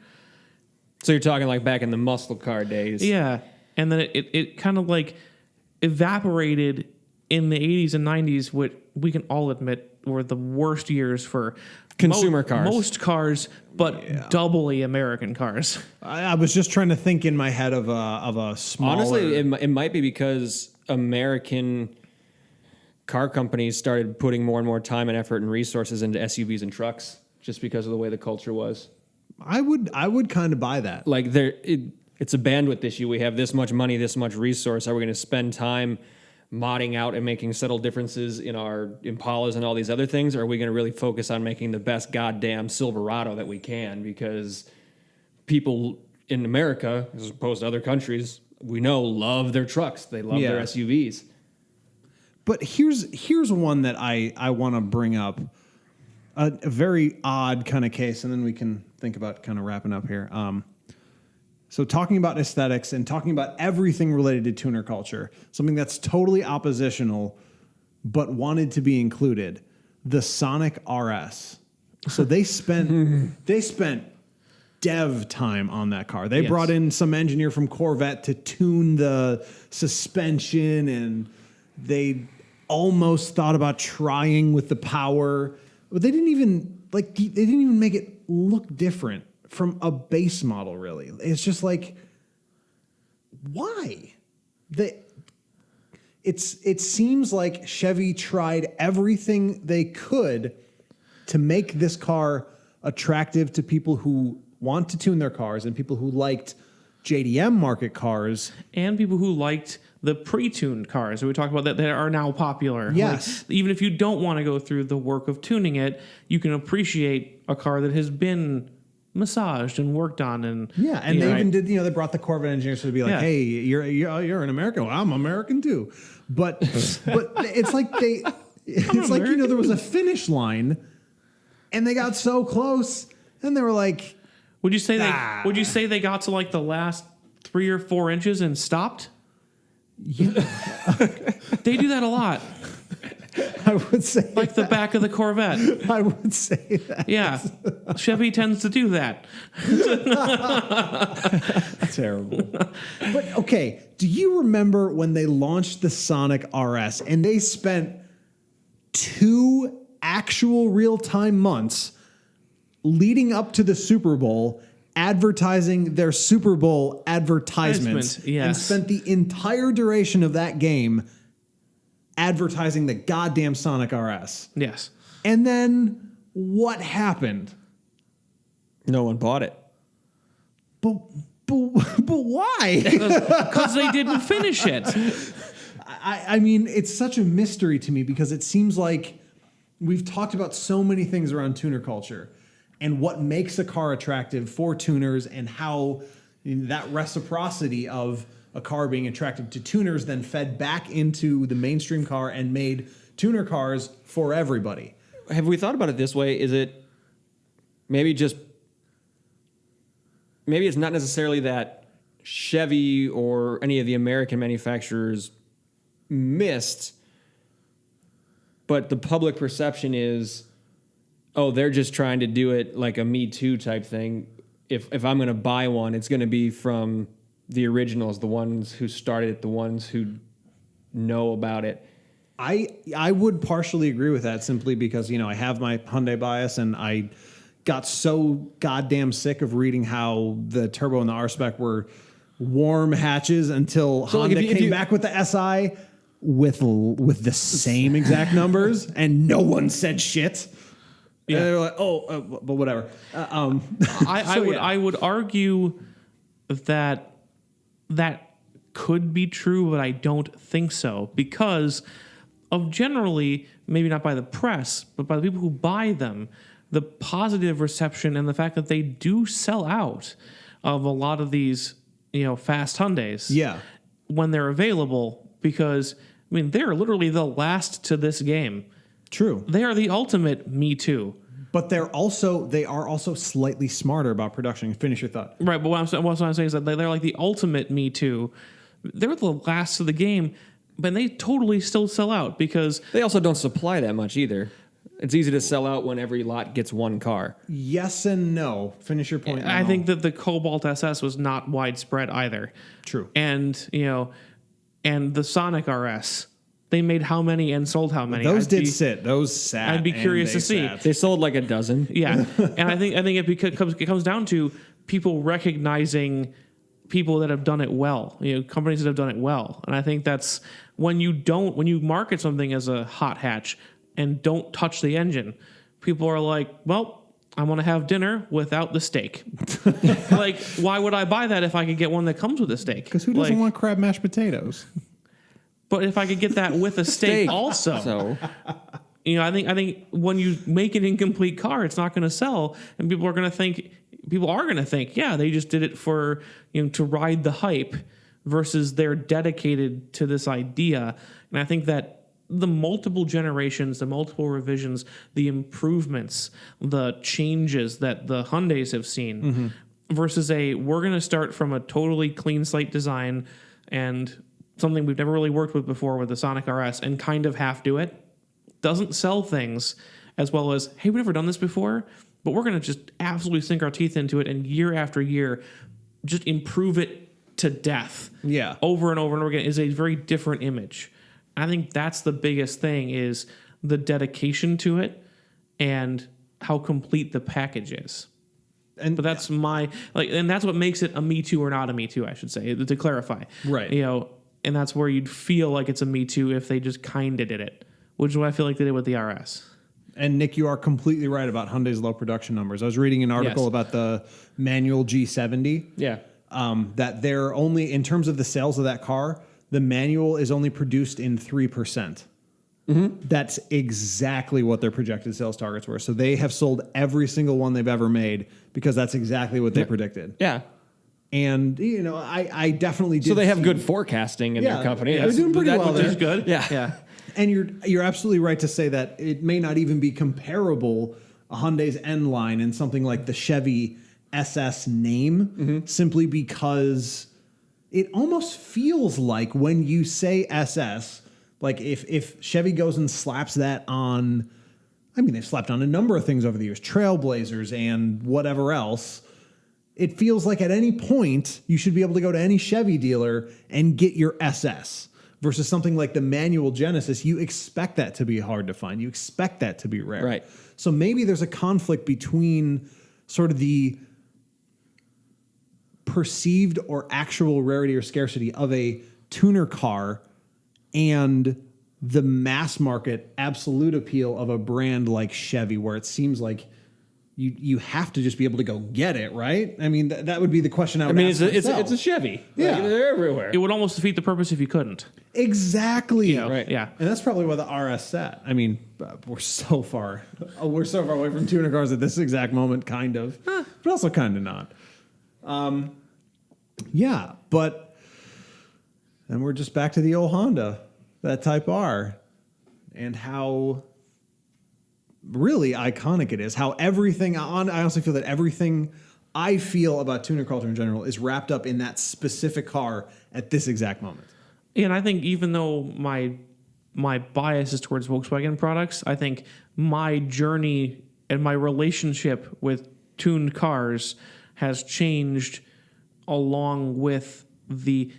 So you're talking like back in the muscle car days. Yeah. And then it kind of like evaporated in the 80s and 90s, which we can all admit were the worst years for Consumer cars. Most cars, but doubly American cars. I was just trying to think in my head of a smaller. Honestly, it might be because American car companies started putting more and more time and effort and resources into SUVs and trucks just because of the way the culture was. I would kind of buy that. Like it's a bandwidth issue. We have this much money, this much resource. Are we going to spend time modding out and making subtle differences in our Impalas and all these other things? Or are we going to really focus on making the best goddamn Silverado that we can? Because people in America, as opposed to other countries, we know love their trucks. They love their SUVs. But here's one that I want to bring up. A very odd kind of case, and then we can think about kind of wrapping up here. So talking about aesthetics and talking about everything related to tuner culture, something that's totally oppositional, but wanted to be included, the Sonic RS. So they spent dev time on that car. They brought in some engineer from Corvette to tune the suspension, and they almost thought about trying with the power. But they didn't even make it look different from a base model, really. It's just like, why? It seems like Chevy tried everything they could to make this car attractive to people who want to tune their cars and people who liked JDM market cars. And people who liked the pre-tuned cars that we talked about that are now popular. Yes. Like, even if you don't want to go through the work of tuning it, you can appreciate a car that has been massaged and worked on. And they even did, they brought the Corvette engineers to be like, hey, you're an American. Well, I'm American too. But it's like there was a finish line and they got so close and they were like, Would you say they got to like the last 3 or 4 inches and stopped? Yeah. They do that a lot. I would say like the back of the Corvette. I would say that. Yeah. Chevy tends to do that. Terrible. But okay, do you remember when they launched the Sonic RS and they spent 2 actual real-time months leading up to the Super Bowl advertising their Super Bowl advertisements and spent the entire duration of that game advertising the goddamn Sonic RS. Yes. And then what happened? No one bought it. But why? Because they didn't finish it. I mean, it's such a mystery to me because it seems like we've talked about so many things around tuner culture and what makes a car attractive for tuners and how that reciprocity of a car being attractive to tuners then fed back into the mainstream car and made tuner cars for everybody. Have we thought about it this way? Is it maybe it's not necessarily that Chevy or any of the American manufacturers missed, but the public perception is, oh, they're just trying to do it like a Me Too type thing. If I'm going to buy one, it's going to be from the originals, the ones who started it, the ones who know about it. I would partially agree with that simply because, I have my Hyundai bias and I got so goddamn sick of reading how the turbo and the R-Spec were warm hatches until Honda came back with the SI with the same exact numbers and no one said shit. Yeah. And they were like, but whatever. I would argue that could be true, but I don't think so because of generally, maybe not by the press, but by the people who buy them, the positive reception and the fact that they do sell out of a lot of these, fast Hyundais. Yeah. When they're available, because they're literally the last to this game. True. They are the ultimate Me Too. But they are also slightly smarter about production. Finish your thought. Right, but what I'm saying is that they're like the ultimate Me Too. They're the last of the game, but they totally still sell out because They also don't supply that much either. It's easy to sell out when every lot gets one car. Yes and no. Finish your point. I think that the Cobalt SS was not widespread either. True. And and the Sonic RS, they made how many and sold how many? Those sit. Those sat. I'd be and curious they to see. sat. They sold like a dozen. Yeah, and I think it comes down to people recognizing people that have done it well, companies that have done it well, and I think that's when you market something as a hot hatch and don't touch the engine, people are like, well, I want to have dinner without the steak. Like, why would I buy that if I could get one that comes with a steak? Because who doesn't want crab mashed potatoes? But if I could get that with a steak also. So I think when you make an incomplete car, it's not going to sell, and people are going to think, yeah, they just did it for to ride the hype, versus they're dedicated to this idea. And I think that the multiple generations, the multiple revisions, the improvements, the changes that the Hyundais have seen, versus we're going to start from a totally clean slate design and something we've never really worked with before with the Sonic RS and kind of half do it, doesn't sell things as well as, hey, we've never done this before, but we're going to just absolutely sink our teeth into it and year after year just improve it to death. Yeah. Over and over and over again is a very different image. I think that's the biggest thing is the dedication to it and how complete the package is. But that's and that's what makes it a Me Too or not a Me Too, I should say, to clarify. Right. And that's where you'd feel like it's a Me Too if they just kind of did it, which is what I feel like they did with the RS. And Nick, you are completely right about Hyundai's low production numbers. I was reading an article Yes. about the manual G70. yeah. That they're only, in terms of the sales of that car, the manual is only produced in 3%. That's exactly what their projected sales targets were. So they have sold every single one they've ever made because that's exactly what they predicted. Yeah. And, I definitely did. So they have see- good forecasting in Yeah, their company. they're doing pretty well Which there. is good. Yeah. Yeah. And you're absolutely right to say that it may not even be comparable, a Hyundai's N line and something like the Chevy SS name, simply because it almost feels like when you say SS, like if Chevy goes and slaps that on, they've slapped on a number of things over the years, Trailblazers and whatever else. It feels like at any point you should be able to go to any Chevy dealer and get your SS. Versus something like the manual Genesis, you expect that to be hard to find. You expect that to be rare. Right. So maybe there's a conflict between sort of the perceived or actual rarity or scarcity of a tuner car and the mass market absolute appeal of a brand like Chevy, where it seems like you have to just be able to go get it, right? That would be the question I would ask it's myself. a Chevy. Yeah. Like, they're everywhere. It would almost defeat the purpose if you couldn't. Exactly. Right. Yeah. And that's probably why the RS sat. We're so far away from tuner cars at this exact moment, kind of, but also kind of not. Yeah, but then we're just back to the old Honda, that Type R, and how really iconic it is. How everything I honestly feel that everything I feel about tuner culture in general is wrapped up in that specific car at this exact moment. And I think even though my bias is towards Volkswagen products, I think my journey and my relationship with tuned cars has changed along with the,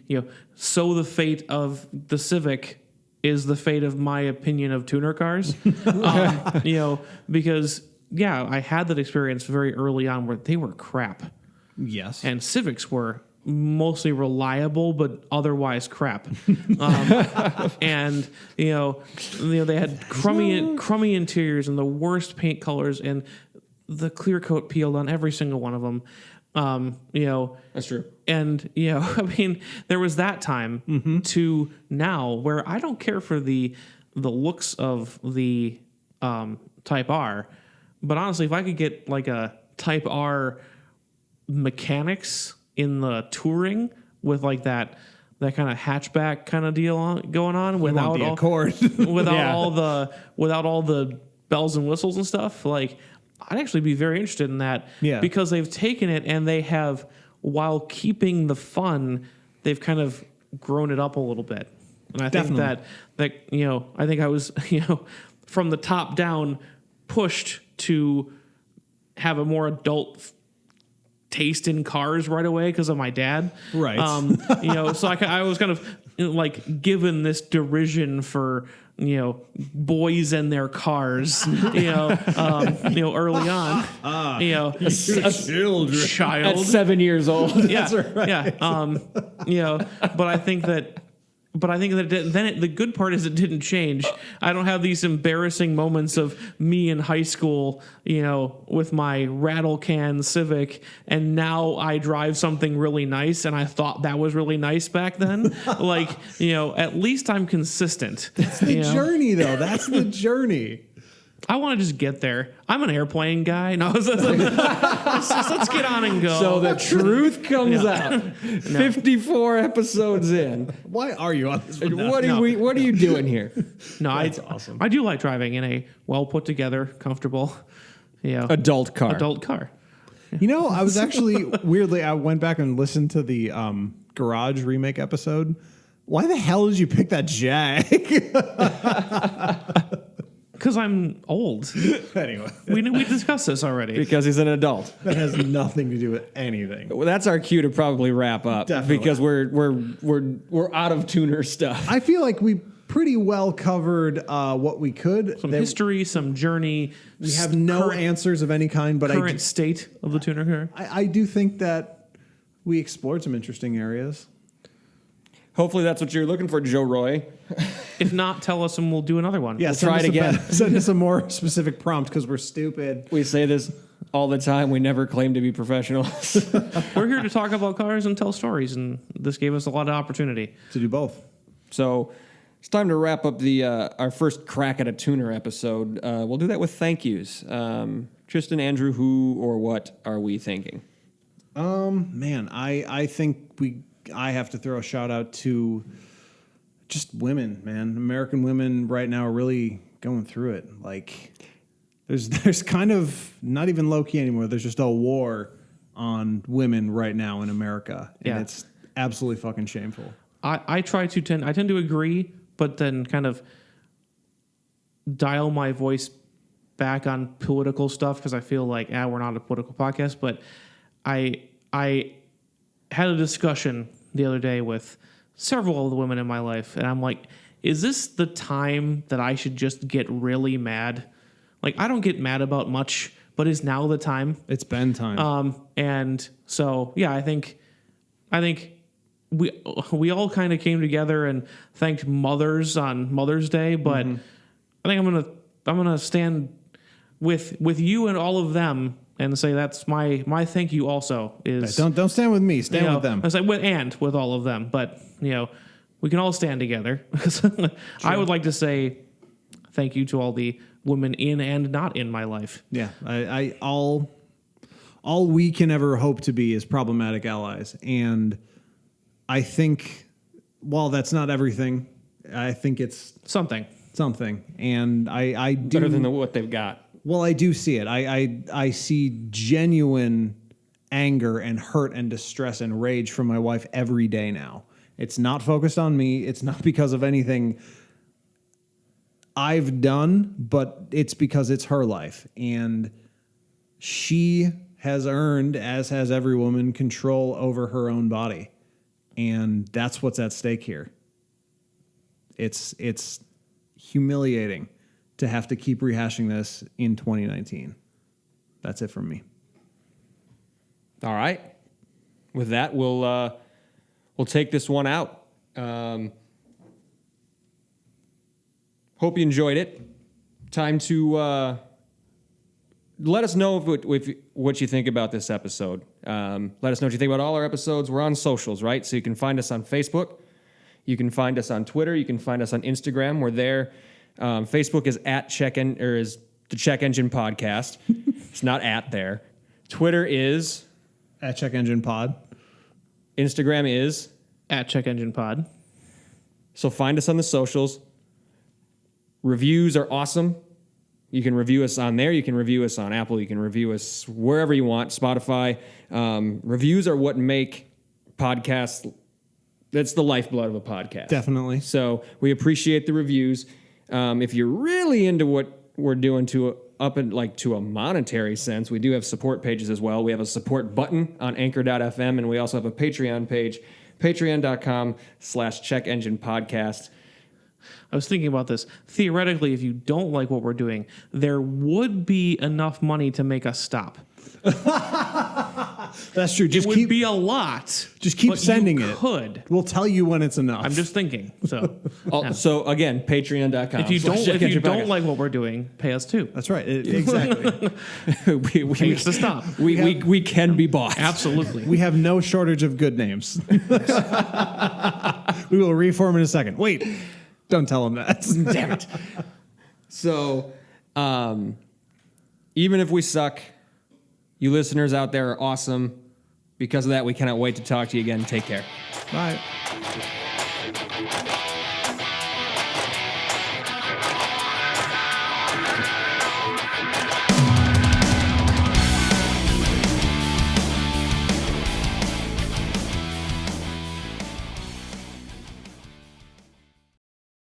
so the fate of the Civic is the fate of my opinion of tuner cars. Because I had that experience very early on where they were crap. Yes. And Civics were mostly reliable, but otherwise crap. And they had crummy interiors and the worst paint colors, and the clear coat peeled on every single one of them. That's true. And there was that time to now where I don't care for the looks of the Type R, But honestly, if I could get like a Type R mechanics in the touring with like that kind of hatchback kind of deal going on without the all Accord. without all the bells and whistles and stuff, like I'd actually be very interested in that. Yeah. Because they've taken it and they have, while keeping the fun, they've kind of grown it up a little bit. And I think Definitely. that I think I was from the top down pushed to have a more adult taste in cars right away because of my dad. Right. So I was kind of like given this derision for boys and their cars, early on, Children. child At 7 years old. yeah, but I think that. The good part is it didn't change. I don't have these embarrassing moments of me in high school, with my rattle can Civic, and now I drive something really nice, and I thought that was really nice back then. At least I'm consistent. That's the journey, though. That's the journey. I want to just get there. I'm an airplane guy. No, let's get on and go. So the truth comes out. 54 episodes in. Why are you on this? What are you doing here? No, That's awesome. I do like driving in a well put together, comfortable, Adult car. adult car. I was actually weirdly. I went back and listened to the Garage remake episode. Why the hell did you pick that Jag? Because I'm old. Anyway, We discussed this already. Because he's an adult. that has nothing to do with anything. Well, that's our cue to probably wrap up. Definitely. Because we're out of tuner stuff. I feel like we pretty well covered what we could. Some history, some journey. We have no answers of any kind, but current state of the tuner car. I do think that we explored some interesting areas. Hopefully that's what you're looking for, Joe Roy. If not, tell us and we'll do another one. Yeah, try it again. Send us a more specific prompt because we're stupid. We say this all the time. We never claim to be professionals. We're here to talk about cars and tell stories, and this gave us a lot of opportunity. To do both. So it's time to wrap up our first crack at a tuner episode. We'll do that with thank yous. Tristan, Andrew, who or what are we thanking? Man, I think I have to throw a shout out to just women, man. American women right now are really going through it. Like there's kind of not even low key anymore. There's just a war on women right now in America. And Yeah. it's absolutely fucking shameful. I tend to agree, but then kind of dial my voice back on political stuff because I feel like we're not a political podcast. But I had a discussion the other day with several of the women in my life, and I'm like, is this the time that I should just get really mad? Like, I don't get mad about much, but is now the time? It's been time. And so, yeah, I think we all kind of came together and thanked mothers on Mother's Day, but I think I'm gonna stand with you and all of them and say that's my thank you also is Don't stand with me. Stand with them. I say with all of them, but we can all stand together. I would like to say thank you to all the women in and not in my life. Yeah, I all we can ever hope to be is problematic allies, and I think while that's not everything, I think it's Something. and I do Better than what they've got. well, I do see it. I see genuine anger and hurt and distress and rage from my wife every day now. It's not focused on me. It's not because of anything I've done, but it's because it's her life. And she has earned, as has every woman, control over her own body. And that's what's at stake here. It's humiliating to have to keep rehashing this in 2019. That's it from me. All right. With that, we'll take this one out. Hope you enjoyed it. Time to let us know what you think about this episode. Let us know what you think about all our episodes. We're on socials, right? So you can find us on Facebook. You can find us on Twitter. You can find us on Instagram. We're there. Facebook is at check-in or is the Check Engine Podcast. It's not at there. Twitter is. At Check Engine Pod. Instagram is. At Check Engine Pod. So find us on the socials. Reviews are awesome. You can review us on there. You can review us on Apple. You can review us wherever you want. Spotify. Reviews are what make podcasts. That's the lifeblood of a podcast. Definitely. So we appreciate the reviews. If you're really into what we're doing to a monetary sense, we do have support pages as well. We have a support button on anchor.fm, and we also have a Patreon page, patreon.com/Check Engine Podcast. I was thinking about this. Theoretically, if you don't like what we're doing, there would be enough money to make us stop. That's true. It would be a lot. Just keep but sending you it. Could. We'll tell you when it's enough. I'm just thinking. So, So again, patreon.com. if you don't like what we're doing, pay us too. That's right. Exactly. Pay us to stop. we can be bought. Absolutely. We have no shortage of good names. We will reform in a second. Wait, don't tell them that. Damn it. So, even if we suck, you listeners out there are awesome. Because of that, we cannot wait to talk to you again. Take care. Bye.